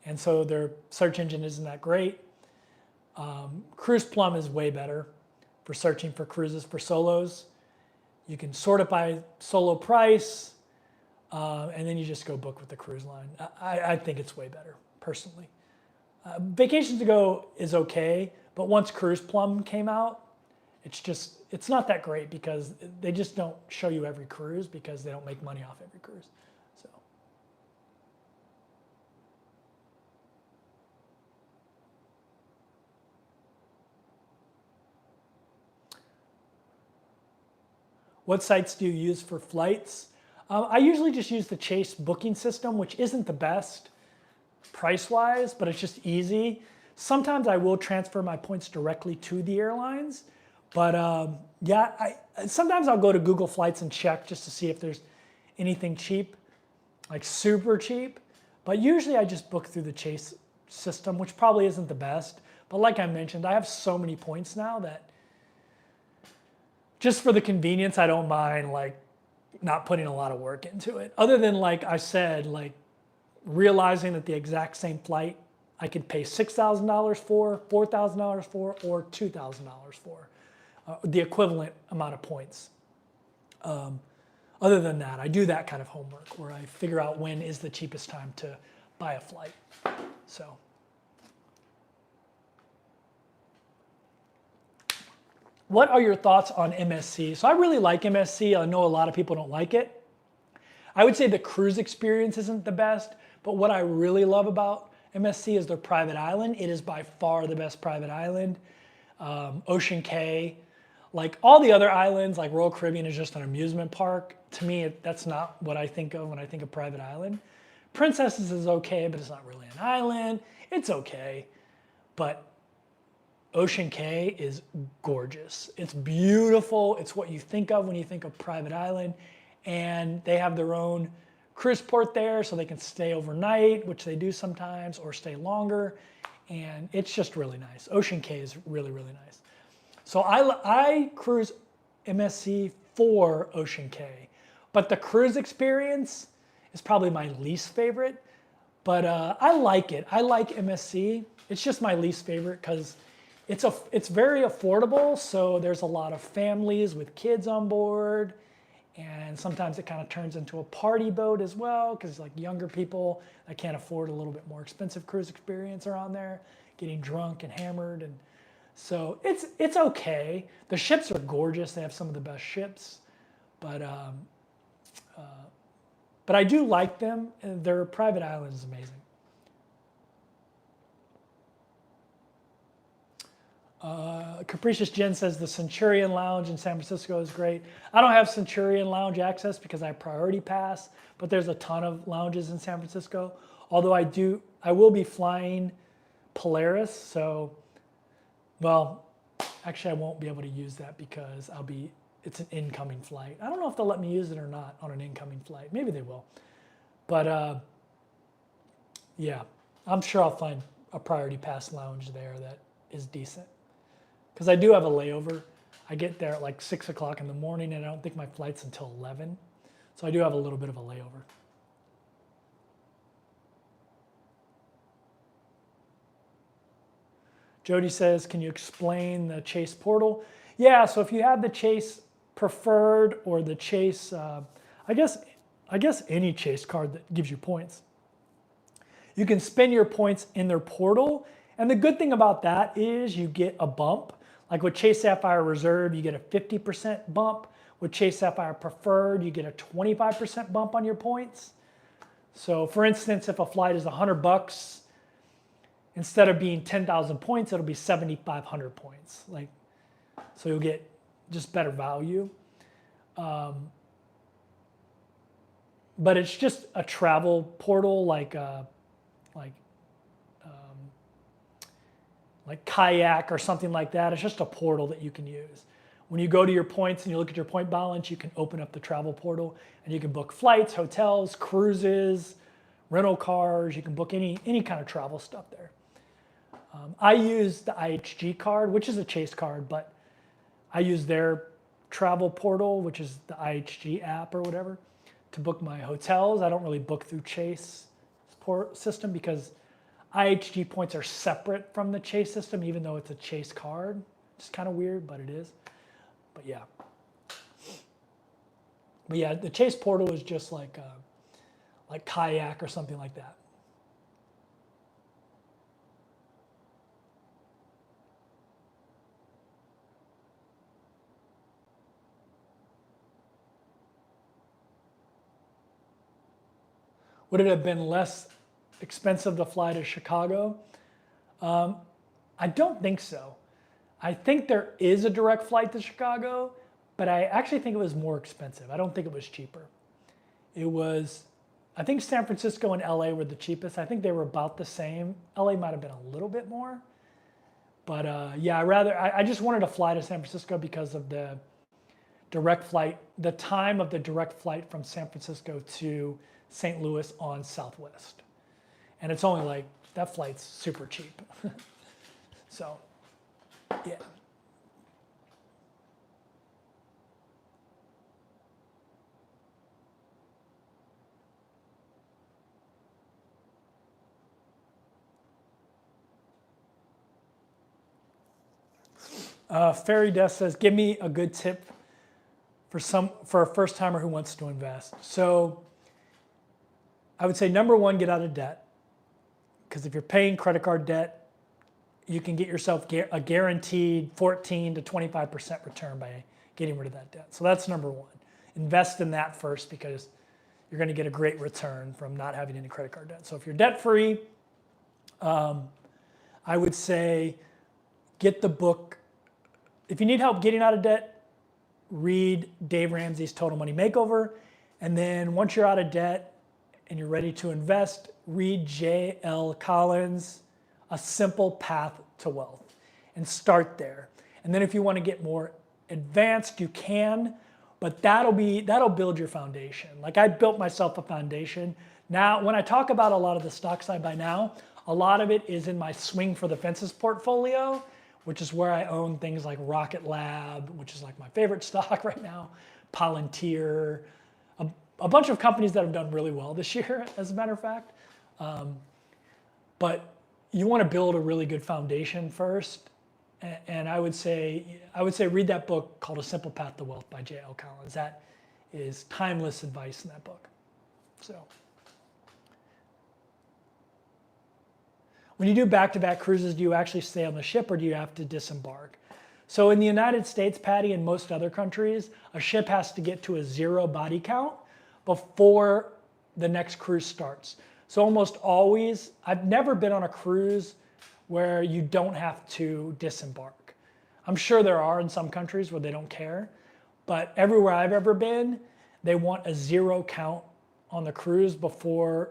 and so their search engine isn't that great. Cruise Plum is way better for searching for cruises for solos. You can sort it by solo price, and then you just go book with the cruise line. I think it's way better, personally. Vacations to go is okay, but once Cruise Plum came out, it's not that great because they just don't show you every cruise because they don't make money off every cruise. So. What sites do you use for flights? I usually just use the Chase booking system, which isn't the best price-wise, but it's just easy. Sometimes I will transfer my points directly to the airlines, but sometimes I'll go to Google Flights and check just to see if there's anything cheap, like super cheap. But usually I just book through the Chase system, which probably isn't the best. But like I mentioned, I have so many points now that just for the convenience, I don't mind like not putting a lot of work into it. Other than like I said, like realizing that the exact same flight I could pay $6,000 for, $4,000 for, or $2,000 for, the equivalent amount of points. Other than that, I do that kind of homework where I figure out when is the cheapest time to buy a flight. So. What are your thoughts on MSC? So I really like MSC. I know a lot of people don't like it. I would say the cruise experience isn't the best, but what I really love about MSC is their private island. It is by far the best private island. Ocean Cay, like all the other islands, like Royal Caribbean is just an amusement park. To me, that's not what I think of when I think of private island. Princesses is okay, but it's not really an island. It's okay, but Ocean Cay is gorgeous. It's beautiful. It's what you think of when you think of private island. And they have their own cruise port there so they can stay overnight, which they do sometimes, or stay longer. And it's just really nice. Ocean Cay is really, really nice. So I cruise MSC for Ocean Cay. But the cruise experience is probably my least favorite. But I like it. I like MSC. It's just my least favorite because it's very affordable, so there's a lot of families with kids on board, and sometimes it kind of turns into a party boat as well, because like younger people that can't afford a little bit more expensive cruise experience are on there, getting drunk and hammered, and so it's okay. The ships are gorgeous; they have some of the best ships, but I do like them. Their private island is amazing. Capricious Jen says the Centurion Lounge in San Francisco is great. I don't have Centurion Lounge access because I have Priority Pass, but there's a ton of lounges in San Francisco. Although I will be flying Polaris, so, well, actually I won't be able to use that because it's an incoming flight. I don't know if they'll let me use it or not on an incoming flight. Maybe they will. But yeah, I'm sure I'll find a Priority Pass lounge there that is decent. Because I do have a layover. I get there at like 6 o'clock in the morning and I don't think my flight's until 11. So I do have a little bit of a layover. Jody says, can you explain the Chase portal? Yeah, so if you have the Chase Preferred or the Chase, I guess any Chase card that gives you points, You can spend your points in their portal. And the good thing about that is you get a bump. Like with Chase Sapphire Reserve, you get a 50% bump. With Chase Sapphire Preferred, you get a 25% bump on your points. So for instance, if a flight is $100, instead of being 10,000 points, it'll be 7,500 points. So you'll get just better value. But it's just a travel portal like Kayak or something like that. It's just a portal that you can use. When you go to your points and you look at your point balance, you can open up the travel portal and you can book flights, hotels, cruises, rental cars. You can book any kind of travel stuff there. I use the IHG card, which is a Chase card, but I use their travel portal, which is the IHG app or whatever, to book my hotels. I don't really book through Chase system because IHG points are separate from the Chase system, even though it's a Chase card. It's kind of weird, but it is. But yeah, the Chase portal is just like Kayak or something like that. Would it have been less expensive to fly to Chicago? I don't think so. I think there is a direct flight to Chicago, but I actually think it was more expensive. I don't think it was cheaper. I think San Francisco and LA were the cheapest. I think they were about the same. LA might have been a little bit more. But yeah, I just wanted to fly to San Francisco because of the direct flight, the time of the direct flight from San Francisco to St. Louis on Southwest. And it's only that flight's super cheap. So, yeah. Fairy Death says, give me a good tip for a first timer who wants to invest. So I would say number one, get out of debt. Because if you're paying credit card debt, you can get yourself a guaranteed 14 to 25% return by getting rid of that debt. So that's number one. Invest in that first because you're going to get a great return from not having any credit card debt. So if you're debt free, I would say get the book. If you need help getting out of debt, read Dave Ramsey's Total Money Makeover. And then once you're out of debt and you're ready to invest, read J.L. Collins' A Simple Path to Wealth and start there. And then if you want to get more advanced, you can, but that'll build your foundation. Like I built myself a foundation. Now, when I talk about a lot of the stocks I buy now, a lot of it is in my swing for the fences portfolio, which is where I own things like Rocket Lab, which is like my favorite stock right now, Palantir, a bunch of companies that have done really well this year, as a matter of fact. But you want to build a really good foundation first. And I would say read that book called A Simple Path to Wealth by J.L. Collins. That is timeless advice in that book. So when you do back-to-back cruises, do you actually stay on the ship or do you have to disembark? So in the United States, Patty, and most other countries, a ship has to get to a 0 body count before the next cruise starts. So almost always, I've never been on a cruise where you don't have to disembark. I'm sure there are in some countries where they don't care, but everywhere I've ever been, they want a 0 count on the cruise before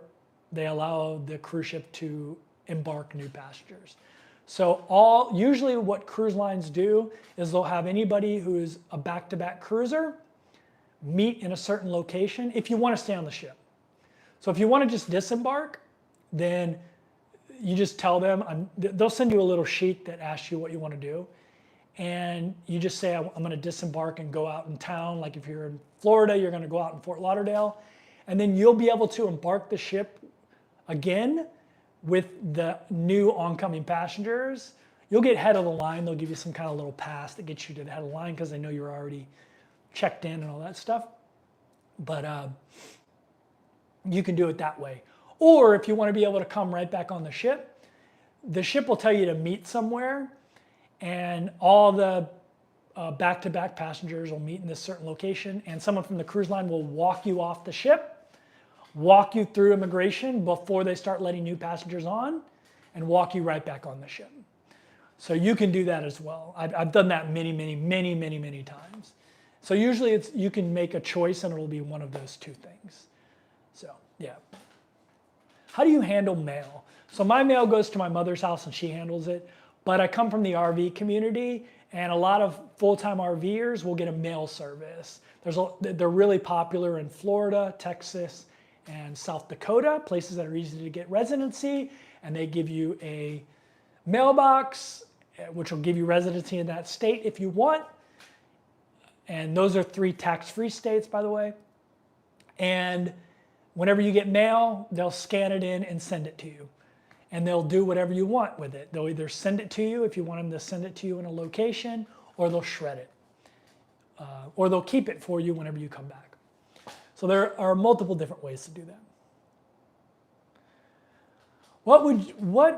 they allow the cruise ship to embark new passengers. So usually what cruise lines do is they'll have anybody who's a back-to-back cruiser meet in a certain location if you want to stay on the ship. So if you want to just disembark, then you just tell them, they'll send you a little sheet that asks you what you want to do. And you just say, I'm going to disembark and go out in town. Like if you're in Florida, you're going to go out in Fort Lauderdale. And then you'll be able to embark the ship again with the new oncoming passengers. You'll get head of the line. They'll give you some kind of little pass that gets you to the head of the line because they know you're already checked in and all that stuff. But you can do it that way. Or if you want to be able to come right back on the ship will tell you to meet somewhere, and all the back-to-back passengers will meet in this certain location, and someone from the cruise line will walk you off the ship, walk you through immigration before they start letting new passengers on, and walk you right back on the ship. So you can do that as well. I've done that many times. So usually you can make a choice and it'll be one of those two things. So yeah. How do you handle mail? So my mail goes to my mother's house and she handles it, but I come from the RV community and a lot of full-time RVers will get a mail service. They're really popular in Florida, Texas, and South Dakota, places that are easy to get residency, and they give you a mailbox, which will give you residency in that state if you want. And those are 3 tax-free states, by the way. And whenever you get mail, they'll scan it in and send it to you. And they'll do whatever you want with it. They'll either send it to you if you want them to send it to you in a location, or they'll shred it. Or they'll keep it for you whenever you come back. So there are multiple different ways to do that. What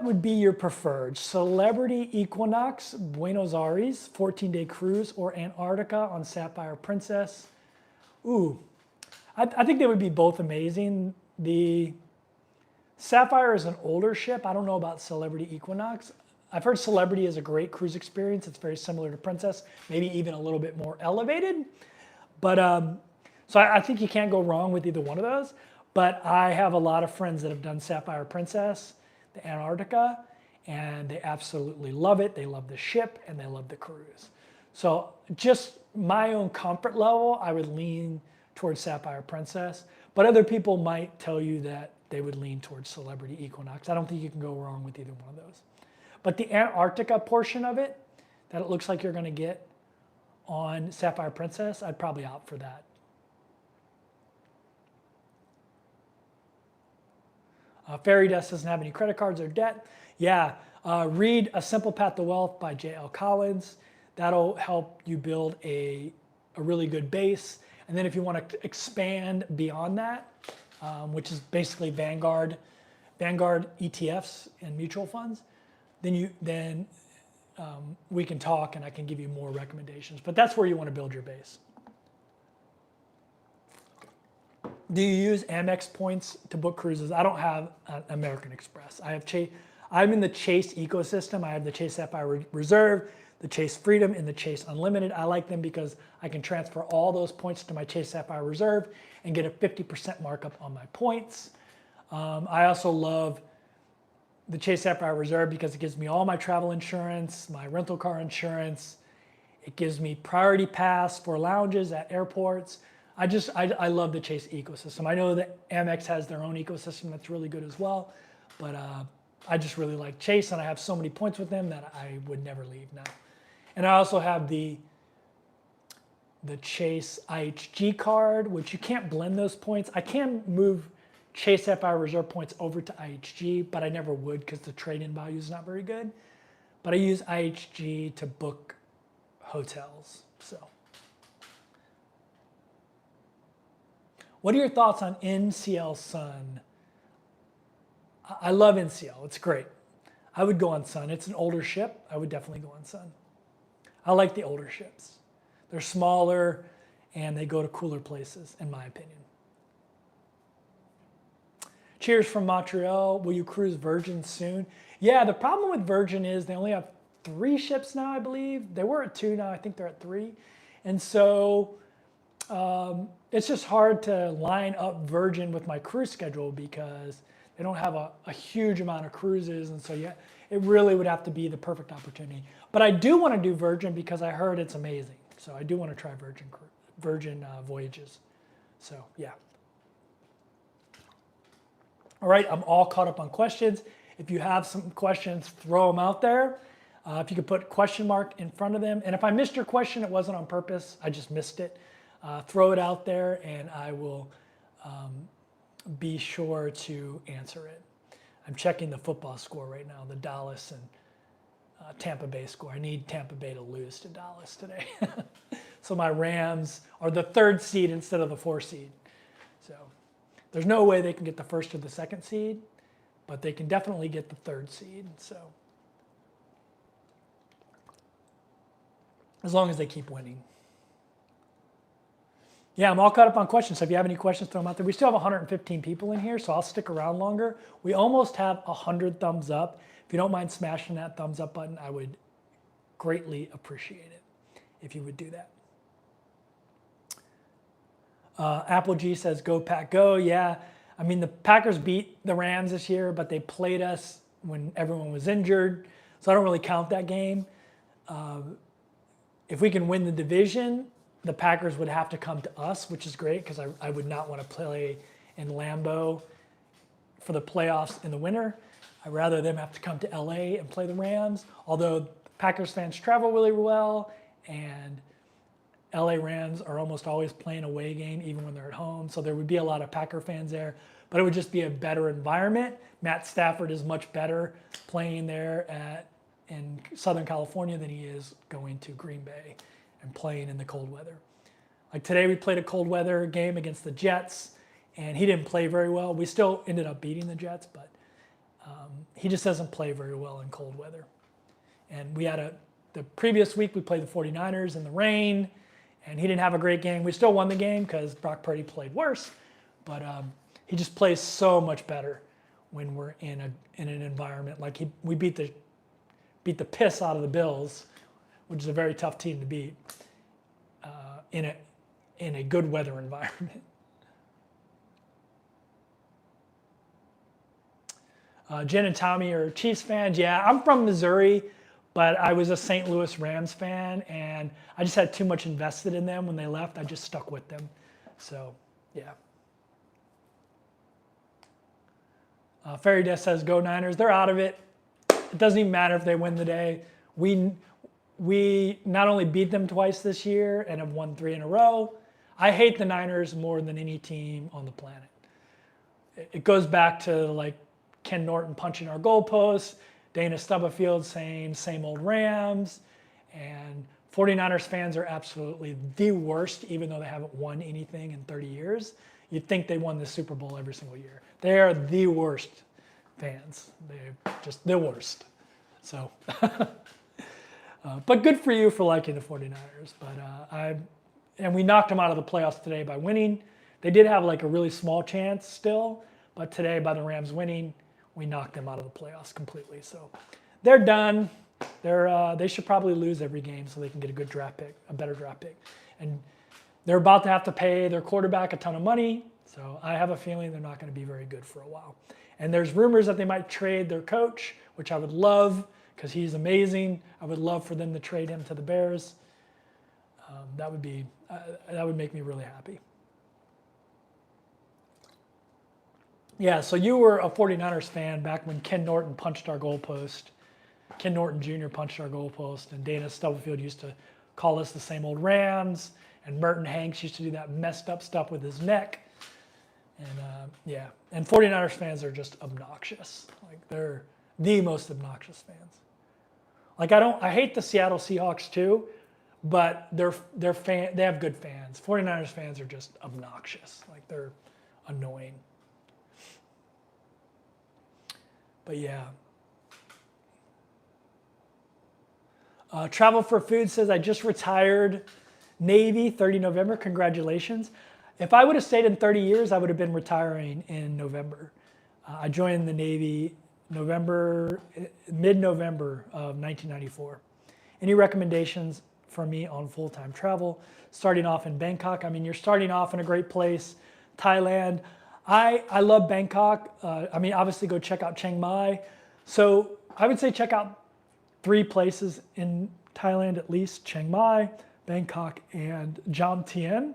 would be your preferred? Celebrity Equinox, Buenos Aires, 14-day cruise, or Antarctica on Sapphire Princess? Ooh, I think they would be both amazing. The Sapphire is an older ship. I don't know about Celebrity Equinox. I've heard Celebrity is a great cruise experience. It's very similar to Princess, maybe even a little bit more elevated. But so I think you can't go wrong with either one of those. But I have a lot of friends that have done Sapphire Princess, the Antarctica, and they absolutely love it. They love the ship and they love the cruise. So just my own comfort level, I would lean towards Sapphire Princess. But other people might tell you that they would lean towards Celebrity Equinox. I don't think you can go wrong with either one of those. But the Antarctica portion of it, that it looks like you're going to get on Sapphire Princess, I'd probably opt for that. Fairy Dust doesn't have any credit cards or debt. Yeah, read A Simple Path to Wealth by J.L. Collins. That'll help you build a really good base. And then if you want to expand beyond that, which is basically Vanguard ETFs and mutual funds, then we can talk and I can give you more recommendations. But that's where you want to build your base. Do you use Amex points to book cruises? I don't have American Express. I'm in the Chase ecosystem. I have the Chase Sapphire Reserve, the Chase Freedom, and the Chase Unlimited. I like them because I can transfer all those points to my Chase Sapphire Reserve and get a 50% markup on my points. I also love the Chase Sapphire Reserve because it gives me all my travel insurance, my rental car insurance. It gives me priority pass for lounges at airports. I love the Chase ecosystem. I know that Amex has their own ecosystem that's really good as well, but I just really like Chase, and I have so many points with them that I would never leave now. And I also have the Chase IHG card, which you can't blend those points. I can move Chase Sapphire Reserve points over to IHG, but I never would because the trade-in value is not very good. But I use IHG to book hotels. So, what are your thoughts on NCL Sun? I love NCL. It's great. I would go on Sun. It's an older ship. I would definitely go on Sun. I like the older ships. They're smaller and they go to cooler places, in my opinion. Cheers from Montreal. Will you cruise Virgin soon? Yeah, the problem with Virgin is they only have 3 ships now, I believe. They were at 2, now I think they're at 3. And so it's just hard to line up Virgin with my cruise schedule because they don't have a huge amount of cruises. And so yeah, it really would have to be the perfect opportunity. But I do want to do Virgin because I heard it's amazing. So I do want to try Virgin voyages. So yeah. All right, I'm all caught up on questions. If you have some questions, throw them out there. If you could put question mark in front of them. And if I missed your question, it wasn't on purpose. I just missed it. Throw it out there and I will be sure to answer it. I'm checking the football score right now, the Dallas and Tampa Bay score. I need Tampa Bay to lose to Dallas today. So my Rams are the 3rd seed instead of the 4th seed. So There's no way they can get the first or the second seed, but they can definitely get the third seed. So as long as they keep winning. Yeah, I'm all caught up on questions. So if you have any questions, throw them out there. We still have 115 people in here, so I'll stick around longer. We almost have 100 thumbs up. If you don't mind smashing that thumbs up button, I would greatly appreciate it if you would do that. Apple G says, go Pack, go. Yeah, I mean, the Packers beat the Rams this year, but they played us when everyone was injured, so I don't really count that game. If we can win the division, the Packers would have to come to us, which is great because I would not want to play in Lambeau for the playoffs in the winter. I'd rather them have to come to LA and play the Rams, although Packers fans travel really well, and LA Rams are almost always playing away game even when they're at home, so there would be a lot of Packer fans there, but it would just be a better environment. Matt Stafford is much better playing there in Southern California than he is going to Green Bay and playing in the cold weather. Like today we played a cold weather game against the Jets, and he didn't play very well. We still ended up beating the Jets, but he just doesn't play very well in cold weather. And we had the previous week we played the 49ers in the rain, and he didn't have a great game. We still won the game because Brock Purdy played worse, but he just plays so much better when we're in an environment like we beat the piss out of the Bills, which is a very tough team to beat, in a good weather environment. Jen and Tommy are Chiefs fans. Yeah, I'm from Missouri, but I was a St. Louis Rams fan, and I just had too much invested in them when they left. I just stuck with them. So, yeah. Fairy Death says, go Niners. They're out of it. It doesn't even matter if they win the day. We not only beat them twice this year and have won 3 in a row. I hate the Niners more than any team on the planet. It goes back to like Ken Norton punching our goalposts, Dana Stubblefield saying same old Rams, and 49ers fans are absolutely the worst, even though they haven't won anything in 30 years. You'd think they won the Super Bowl every single year. They are the worst fans. They're just the worst. So, but good for you for liking the 49ers. But and we knocked them out of the playoffs today by winning. They did have like a really small chance still, but today by the Rams winning, we knocked them out of the playoffs completely. So they're done. They should probably lose every game so they can get a good draft pick, a better draft pick. And they're about to have to pay their quarterback a ton of money. So I have a feeling they're not going to be very good for a while. And there's rumors that they might trade their coach, which I would love because he's amazing. I would love for them to trade him to the Bears. That would make me really happy. Yeah, so you were a 49ers fan back when Ken Norton punched our goalpost. Ken Norton Jr. punched our goalpost, and Dana Stubblefield used to call us the same old Rams, and Merton Hanks used to do that messed up stuff with his neck. And yeah, and 49ers fans are just obnoxious. Like they're the most obnoxious fans. Like I hate the Seattle Seahawks too, but they have good fans. 49ers fans are just obnoxious. Like they're annoying. But yeah. Travel for Food says, I just retired Navy, 30 November. Congratulations. If I would have stayed in 30 years, I would have been retiring in November. I joined the Navy mid-November of 1994. Any recommendations for me on full-time travel? Starting off in Bangkok. I mean, you're starting off in a great place. Thailand. I love Bangkok. I mean, obviously go check out Chiang Mai. So I would say check out 3 places in Thailand at least: Chiang Mai, Bangkok, and Jom Tien.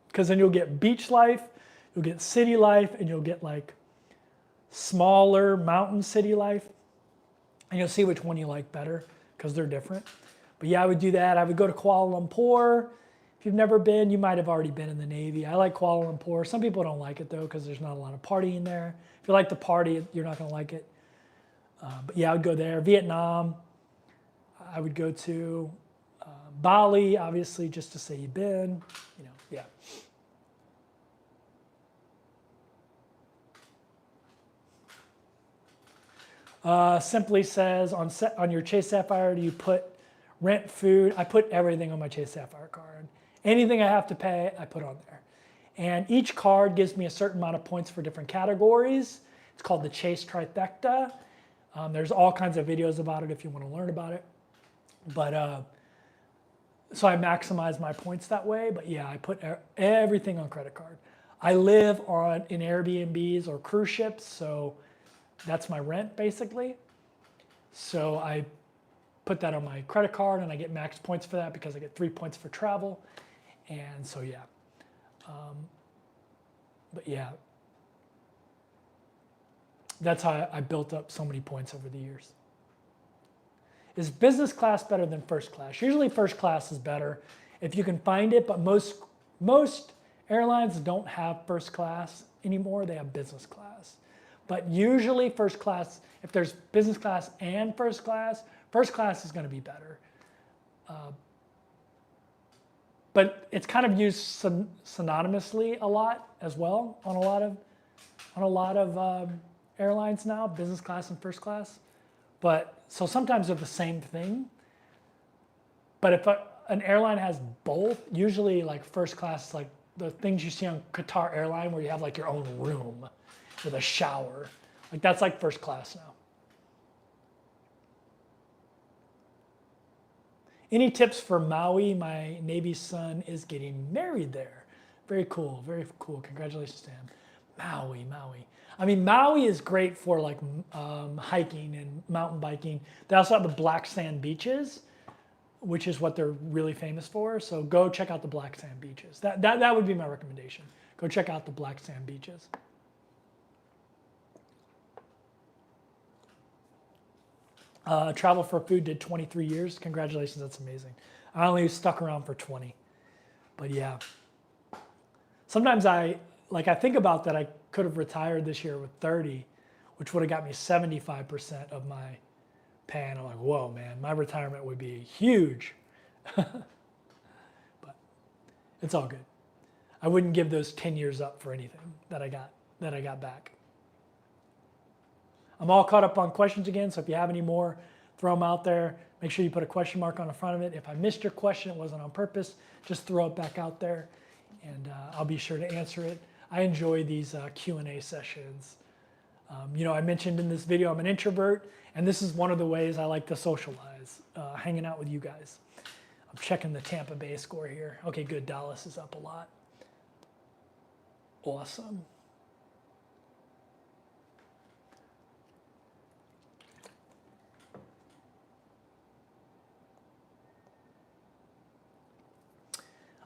Because then you'll get beach life, you'll get city life, and you'll get like smaller mountain city life. And you'll see which one you like better because they're different. But yeah, I would do that. I would go to Kuala Lumpur. If you've never been, you might have already been in the Navy. I like Kuala Lumpur. Some people don't like it though because there's not a lot of partying there. If you like the party, you're not going to like it. But yeah, I would go there. Vietnam, I would go to Bali, obviously, just to say you've been. You know, yeah. Simply says, on your Chase Sapphire, do you put rent, food? I put everything on my Chase Sapphire card. Anything I have to pay, I put on there. And each card gives me a certain amount of points for different categories. It's called the Chase Trifecta. There's all kinds of videos about it if you want to learn about it. But so I maximize my points that way. But yeah, I put everything on credit card. I live in Airbnbs or cruise ships, so that's my rent basically. So I put that on my credit card and I get max points for that because I get 3 points for travel. And so yeah. But yeah, that's how I built up so many points over the years. Is business class better than first class? Usually first class is better if you can find it, but most airlines don't have first class anymore. They have business class. But usually first class, if there's business class and first class is going to be better. But it's kind of used synonymously a lot as well on a lot of airlines now, business class and first class. But so sometimes they're the same thing. But if an airline has both, usually like first class, like the things you see on Qatar Airline where you have like your own room with a shower, like that's like first class now. Any tips for Maui? My Navy son is getting married there. Very cool, very cool. Congratulations to him. Maui. I mean, Maui is great for like hiking and mountain biking. They also have the black sand beaches, which is what they're really famous for. So go check out the black sand beaches. That would be my recommendation. Go check out the black sand beaches. Travel for food did 23 years. Congratulations, that's amazing. I only stuck around for 20. But yeah. Sometimes I think about that I could have retired this year with 30, which would have got me 75% of my pay. And I'm like, whoa, man, my retirement would be huge. But it's all good. I wouldn't give those 10 years up for anything that I got back. I'm all caught up on questions again, so if you have any more, throw them out there. Make sure you put a question mark on the front of it. If I missed your question, it wasn't on purpose, just throw it back out there, and I'll be sure to answer it. I enjoy these Q&A sessions. I mentioned in this video I'm an introvert, and this is one of the ways I like to socialize, hanging out with you guys. I'm checking the Tampa Bay score here. Okay, good, Dallas is up a lot. Awesome.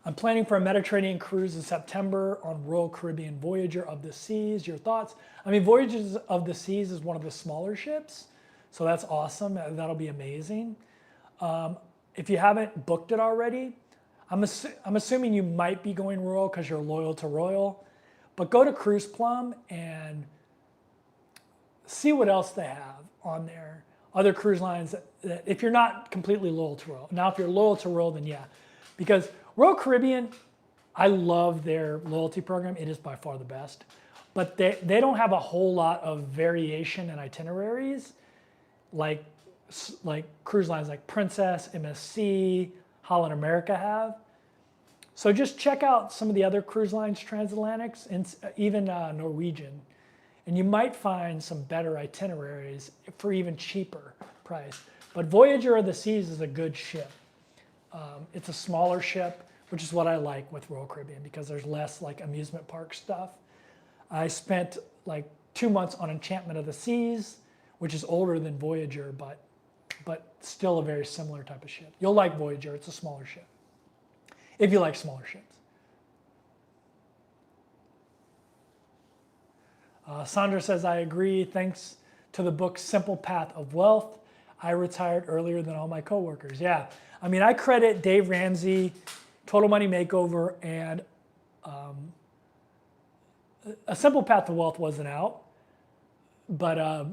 I'm planning for a Mediterranean cruise in September on Royal Caribbean Voyager of the Seas. Your thoughts? I mean, Voyager of the Seas is one of the smaller ships, so that's awesome. That'll be amazing. If you haven't booked it already, I'm assuming you might be going Royal because you're loyal to Royal, but go to Cruise Plum and see what else they have on there. Other cruise lines that if you're not completely loyal to Royal. Now, if you're loyal to Royal, then yeah, because Royal Caribbean, I love their loyalty program. It is by far the best. But they don't have a whole lot of variation in itineraries like cruise lines like Princess, MSC, Holland America have. So just check out some of the other cruise lines, transatlantics, and even Norwegian. And you might find some better itineraries for even cheaper price. But Voyager of the Seas is a good ship. It's a smaller ship, which is what I like with Royal Caribbean because there's less like amusement park stuff. I spent like 2 months on Enchantment of the Seas, which is older than Voyager, but still a very similar type of ship. You'll like Voyager, it's a smaller ship, if you like smaller ships. Sandra says, I agree. Thanks to the book Simple Path of Wealth, I retired earlier than all my coworkers. Yeah. I mean, I credit Dave Ramsey, Total Money Makeover, and A Simple Path to Wealth wasn't out, but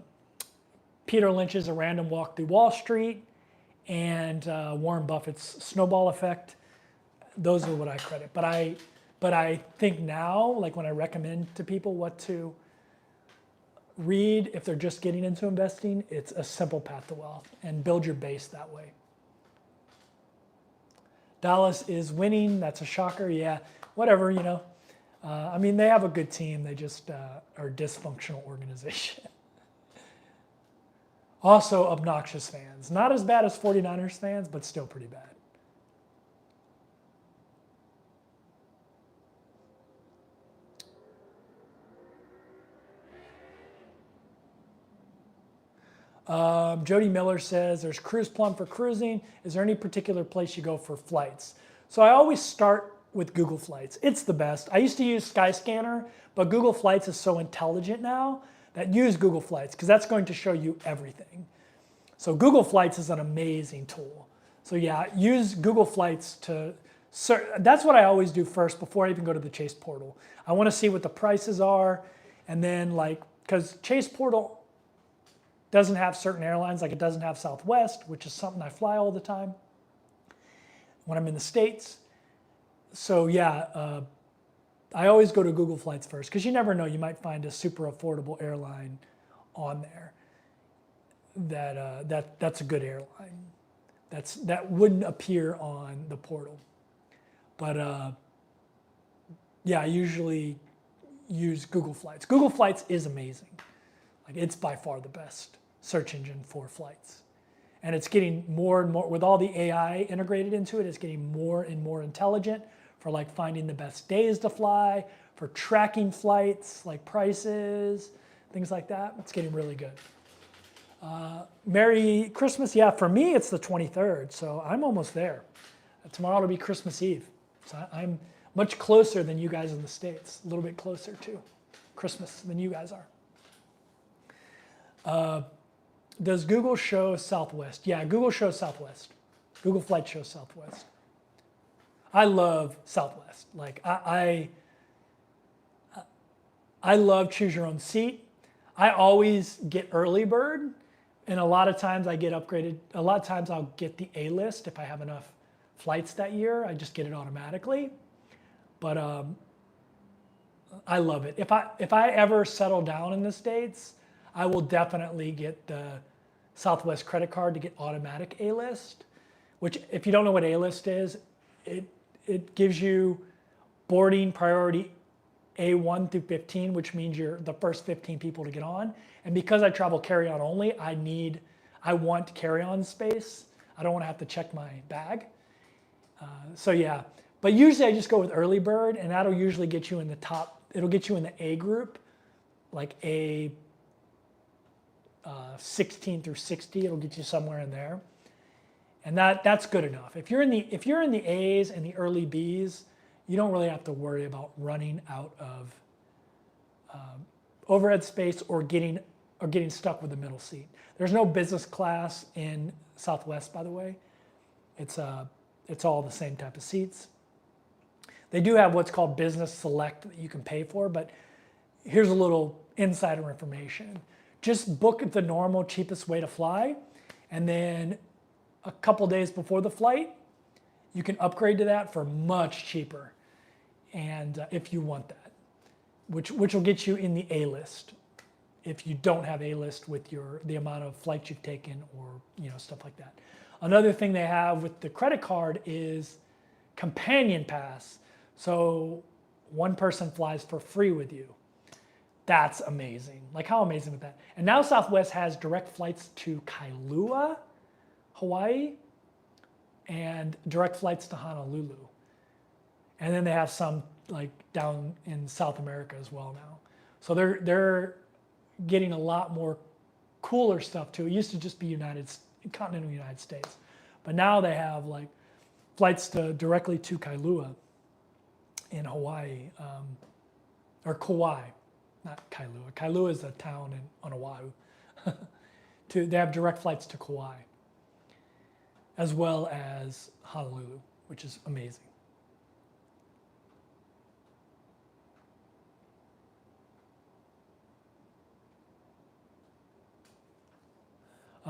Peter Lynch's A Random Walk Through Wall Street and Warren Buffett's Snowball Effect, those are what I credit. But I think now, like when I recommend to people what to read if they're just getting into investing. It's a simple path to wealth, and build your base that way. Dallas is winning. That's a shocker. Yeah, whatever, you know. I mean, they have a good team. They just are a dysfunctional organization. Also, obnoxious fans. Not as bad as 49ers fans, but still pretty bad. Jody Miller says, there's Cruise Plum for cruising. Is there any particular place you go for flights? So I always start with Google Flights. It's the best. I used to use Skyscanner, but Google Flights is so intelligent now that use Google Flights because that's going to show you everything. So Google Flights is an amazing tool. So yeah, use Google Flights to search. That's what I always do first before I even go to the Chase portal. I want to see what the prices are, and then because Chase portal doesn't have certain airlines, like it doesn't have Southwest, which is something I fly all the time when I'm in the States. So yeah, I always go to Google Flights first because you never know, you might find a super affordable airline on there that's a good airline. That wouldn't appear on the portal. But yeah, I usually use Google Flights. Google Flights is amazing. Like, it's by far the best search engine for flights. And it's getting more and more, with all the AI integrated into it, it's getting more and more intelligent for like finding the best days to fly, for tracking flights, like prices, things like that. It's getting really good. Merry Christmas. Yeah, for me, it's the 23rd, so I'm almost there. Tomorrow will be Christmas Eve. So I'm much closer than you guys in the States, a little bit closer to Christmas than you guys are. Does Google show Southwest? Yeah, Google shows Southwest. Google Flights shows Southwest. I love Southwest. Like I love choose your own seat. I always get early bird, and a lot of times I get upgraded. A lot of times I'll get the A list if I have enough flights that year. I just get it automatically. But I love it. If I ever settle down in the States, I will definitely get the Southwest credit card to get automatic A-list, which if you don't know what A-list is, it gives you boarding priority A1 through 15, which means you're the first 15 people to get on. And because I travel carry-on only, I want carry-on space. I don't want to have to check my bag. So yeah, but usually I just go with early bird, and that'll usually get you in the top, it'll get you in the A group, like A 16 through 60, it'll get you somewhere in there. And that's good enough. If you're in the A's and the early B's, you don't really have to worry about running out of overhead space or getting stuck with the middle seat. There's no business class in Southwest, by the way. It's all the same type of seats. They do have what's called Business Select that you can pay for, but here's a little insider information. Just book the normal, cheapest way to fly, and then a couple days before the flight, you can upgrade to that for much cheaper, and if you want that, which will get you in the A list if you don't have A list with the amount of flights you've taken or stuff like that. Another thing they have with the credit card is Companion Pass. So one person flies for free with you. That's amazing. Like, how amazing is that? And now Southwest has direct flights to Kailua, Hawaii, and direct flights to Honolulu. And then they have some like down in South America as well now. So they're getting a lot more cooler stuff too. It used to just be continental United States, but now they have like flights directly to Kailua in Hawaii, or Kauai, not Kailua. Kailua is a town on Oahu. They have direct flights to Kauai, as well as Honolulu, which is amazing.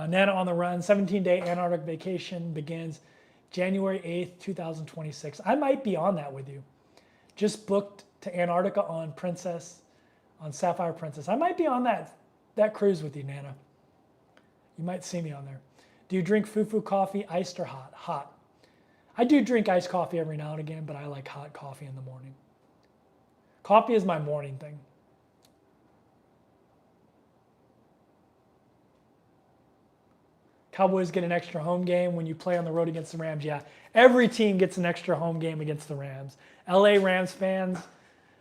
Nana on the Run, 17-day Antarctic vacation begins January 8th, 2026. I might be on that with you. Just booked to Antarctica on Sapphire Princess. I might be on that that cruise with you, Nana. You might see me on there. Do you drink fufu coffee, iced or hot? Hot. I do drink iced coffee every now and again, but I like hot coffee in the morning. Coffee is my morning thing. Cowboys get an extra home game when you play on the road against the Rams. Yeah, every team gets an extra home game against the Rams. LA Rams fans,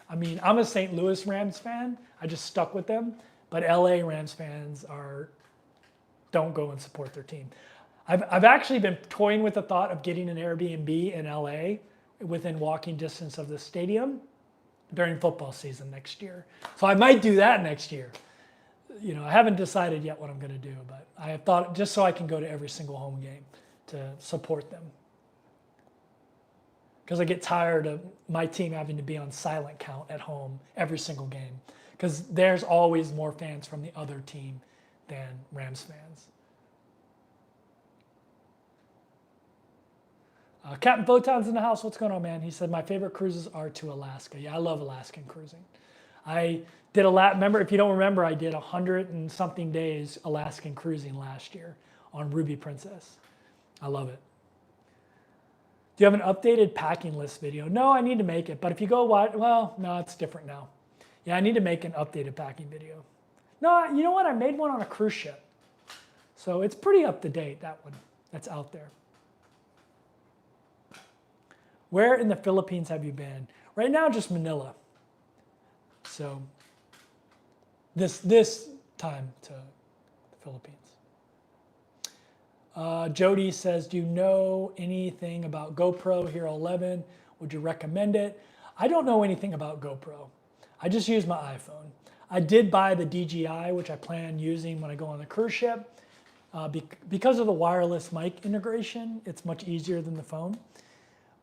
I mean, I'm a St. Louis Rams fan. I just stuck with them. But LA Rams fans don't go and support their team. I've actually been toying with the thought of getting an Airbnb in LA within walking distance of the stadium during football season next year. So I might do that next year. You know, I haven't decided yet what I'm going to do, but I have thought just so I can go to every single home game to support them. Because I get tired of my team having to be on silent count at home every single game. Because there's always more fans from the other team than Rams fans. Captain Photon's in the house. What's going on, man? He said, my favorite cruises are to Alaska. Yeah, I love Alaskan cruising. I did remember, if you don't remember, I did 100 and something days Alaskan cruising last year on Ruby Princess. I love it. Do you have an updated packing list video? No, I need to make it. But if you go watch, well, no, it's different now. Yeah, I need to make an updated packing video. No, you know what? I made one on a cruise ship. So it's pretty up to date, that one that's out there. Where in the Philippines have you been? Right now, just Manila. So this time to the Philippines. Jody says, do you know anything about GoPro Hero 11? Would you recommend it? I don't know anything about GoPro. I just use my iPhone. I did buy the DJI, which I plan using when I go on the cruise ship. Because of the wireless mic integration, it's much easier than the phone.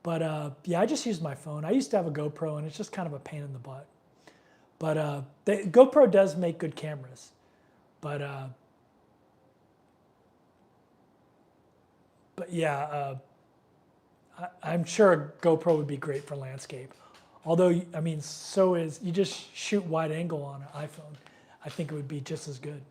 But yeah, I just use my phone. I used to have a GoPro, and it's just kind of a pain in the butt. But GoPro does make good cameras. But yeah, I'm sure GoPro would be great for landscape. Although, I mean, you just shoot wide angle on an iPhone. I think it would be just as good.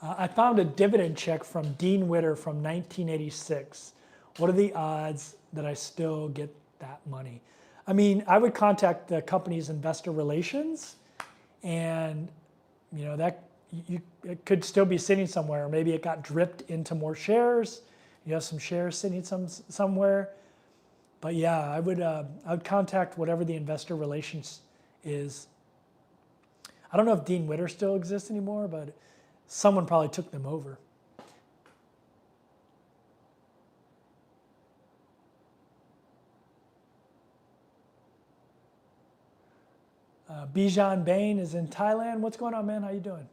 I found a dividend check from Dean Witter from 1986. What are the odds that I still get that money? I mean, I would contact the company's investor relations, and you know that it could still be sitting somewhere. Maybe it got dripped into more shares. You have some shares sitting somewhere. But yeah, I would contact whatever the investor relations is. I don't know if Dean Witter still exists anymore, but someone probably took them over. Bijan Bain is in Thailand. What's going on, man? How you doing?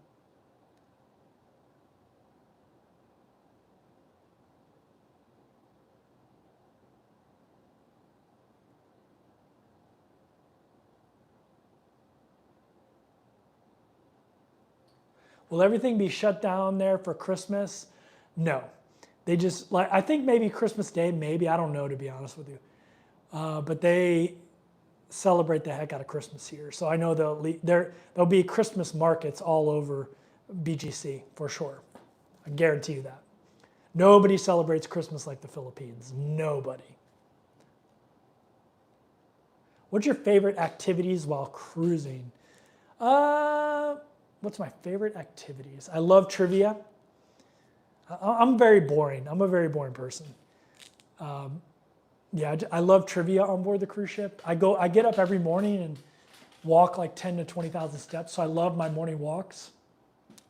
Will everything be shut down there for Christmas? No. They just, like, I think maybe Christmas Day, maybe, I don't know, to be honest with you. But they celebrate the heck out of Christmas here. So I know there'll be Christmas markets all over BGC for sure. I guarantee you that. Nobody celebrates Christmas like the Philippines. Nobody. What's your favorite activities while cruising? What's my favorite activities? I love trivia. I'm very boring. I'm a very boring person. Yeah, I love trivia on board the cruise ship. I get up every morning and walk like 10 to 20,000 steps. So I love my morning walks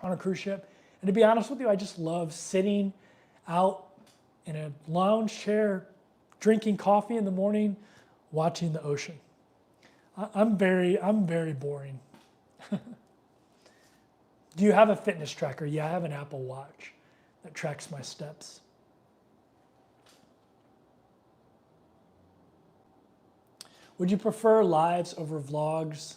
on a cruise ship. And to be honest with you, I just love sitting out in a lounge chair, drinking coffee in the morning, watching the ocean. I'm very boring. Do you have a fitness tracker? Yeah, I have an Apple Watch that tracks my steps. Would you prefer lives over vlogs?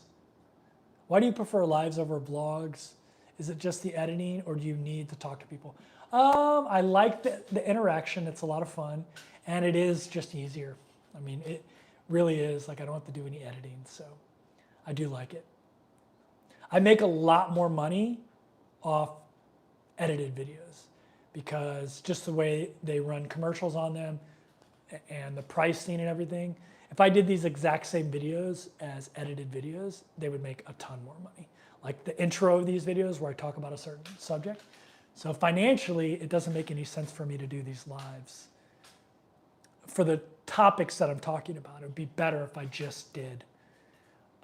Why do you prefer lives over vlogs? Is it just the editing, or do you need to talk to people? I like the interaction. It's a lot of fun, and it is just easier. I mean, it really is. Like, I don't have to do any editing, so I do like it. I make a lot more money off edited videos because just the way they run commercials on them and the pricing and everything. If I did these exact same videos as edited videos, they would make a ton more money. Like the intro of these videos where I talk about a certain subject. So financially, it doesn't make any sense for me to do these lives. For the topics that I'm talking about, it would be better if I just did,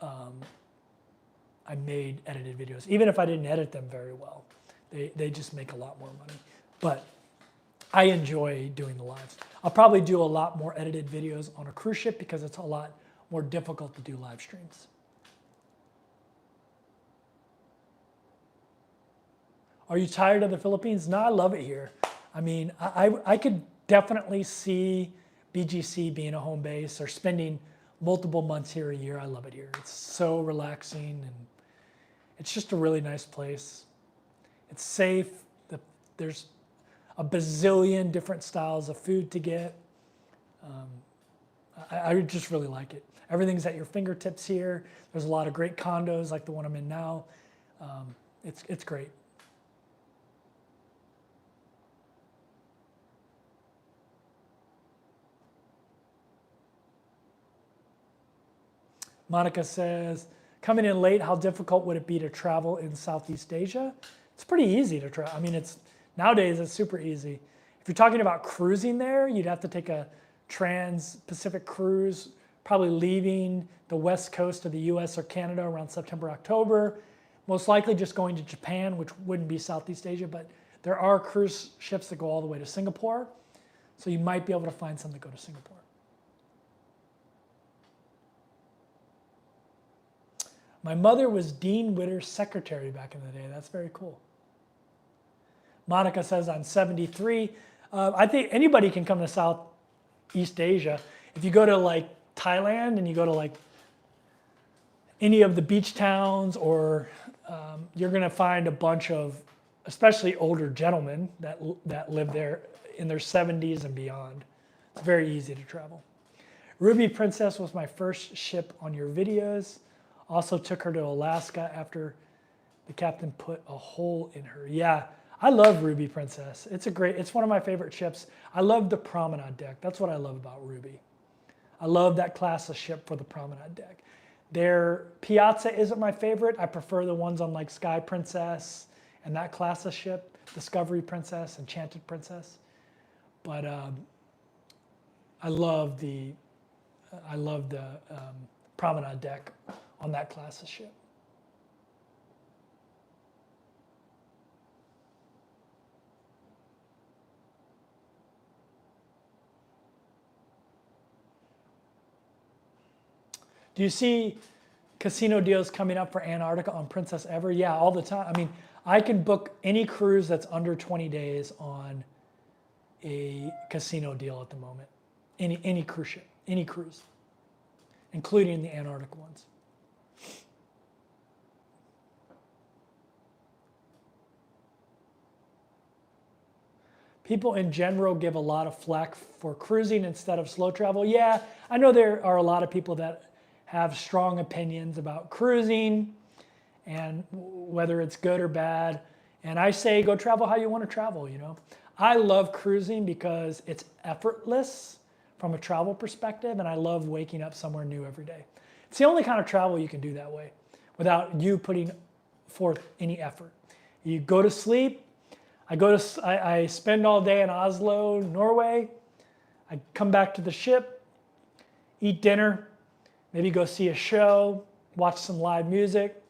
I made edited videos. Even if I didn't edit them very well, they just make a lot more money. But I enjoy doing the lives. I'll probably do a lot more edited videos on a cruise ship because it's a lot more difficult to do live streams. Are you tired of the Philippines? No, I love it here. I mean, I could definitely see BGC being a home base or spending multiple months here a year. I love it here. It's so relaxing and it's just a really nice place. It's safe. There's a bazillion different styles of food to get. I just really like it. Everything's at your fingertips here. There's a lot of great condos like the one I'm in now. It's great. Monica says, coming in late, how difficult would it be to travel in Southeast Asia? It's pretty easy to travel. I mean, nowadays it's super easy. If you're talking about cruising there, you'd have to take a trans-Pacific cruise, probably leaving the west coast of the US or Canada around September, October. Most likely just going to Japan, which wouldn't be Southeast Asia, but there are cruise ships that go all the way to Singapore. So you might be able to find some that go to Singapore. My mother was Dean Witter's secretary back in the day. That's very cool. Monica says, I'm 73. I think anybody can come to Southeast Asia. If you go to like Thailand and you go to like any of the beach towns, or you're going to find a bunch of, especially older gentlemen that live there in their 70s and beyond. It's very easy to travel. Ruby Princess was my first ship on your videos. Also took her to Alaska after the captain put a hole in her. Yeah, I love Ruby Princess. It's one of my favorite ships. I love the promenade deck. That's what I love about Ruby. I love that class of ship for the promenade deck. Their Piazza isn't my favorite. I prefer the ones on like Sky Princess and that class of ship, Discovery Princess, Enchanted Princess. But I love the promenade deck on that class of ship. Do you see casino deals coming up for Antarctica on Princess Ever? Yeah, all the time. I mean, I can book any cruise that's under 20 days on a casino deal at the moment. Any cruise ship, any cruise, including the Antarctic ones. People in general give a lot of flack for cruising instead of slow travel. Yeah, I know there are a lot of people that have strong opinions about cruising and whether it's good or bad. And I say go travel how you want to travel, you know. I love cruising because it's effortless from a travel perspective, and I love waking up somewhere new every day. It's the only kind of travel you can do that way without you putting forth any effort. You go to sleep. I spend all day in Oslo, Norway. I come back to the ship, eat dinner, maybe go see a show, watch some live music,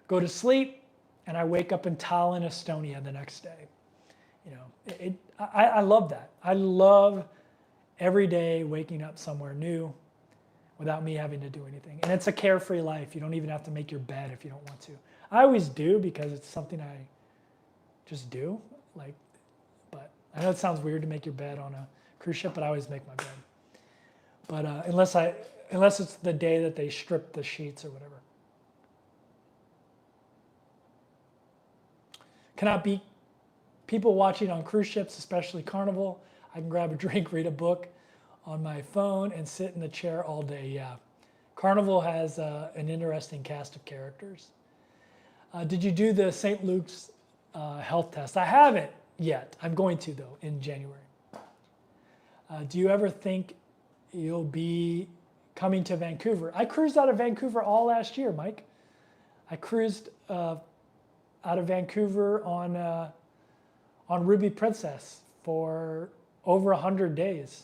go to sleep, and I wake up in Tallinn, Estonia the next day. You know, I love that. I love every day waking up somewhere new without me having to do anything. And it's a carefree life. You don't even have to make your bed if you don't want to. I always do because it's something I just do. But I know it sounds weird to make your bed on a cruise ship, but I always make my bed. But unless unless it's the day that they strip the sheets or whatever. Cannot beat people watching on cruise ships, especially Carnival. I can grab a drink, read a book on my phone, and sit in the chair all day. Yeah. Carnival has an interesting cast of characters. Did you do the St. Luke's health test? I haven't yet. I'm going to, though, in January. Do you ever think you'll be coming to Vancouver? I cruised out of Vancouver all last year, Mike. I cruised out of Vancouver on Ruby Princess for over 100 days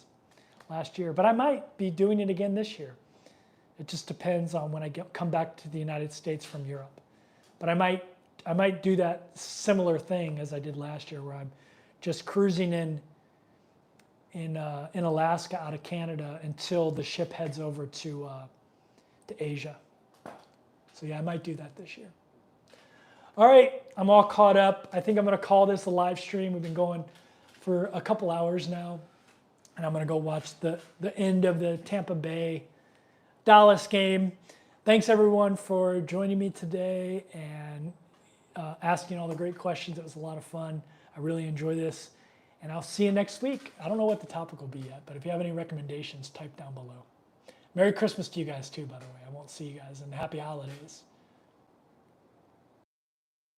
last year. But I might be doing it again this year. It just depends on when I come back to the United States from Europe. But I might do that similar thing as I did last year, where I'm just cruising in Alaska out of Canada until the ship heads over to Asia. So yeah, I might do that this year. All right, I'm all caught up. I think I'm going to call this a live stream. We've been going for a couple hours now, and I'm going to go watch the end of the Tampa Bay Dallas game. Thanks everyone for joining me today and asking all the great questions. It was a lot of fun. I really enjoy this, and I'll see you next week. I don't know what the topic will be yet, but if you have any recommendations, type down below. Merry Christmas to you guys too, by the way. I won't see you guys, and happy holidays.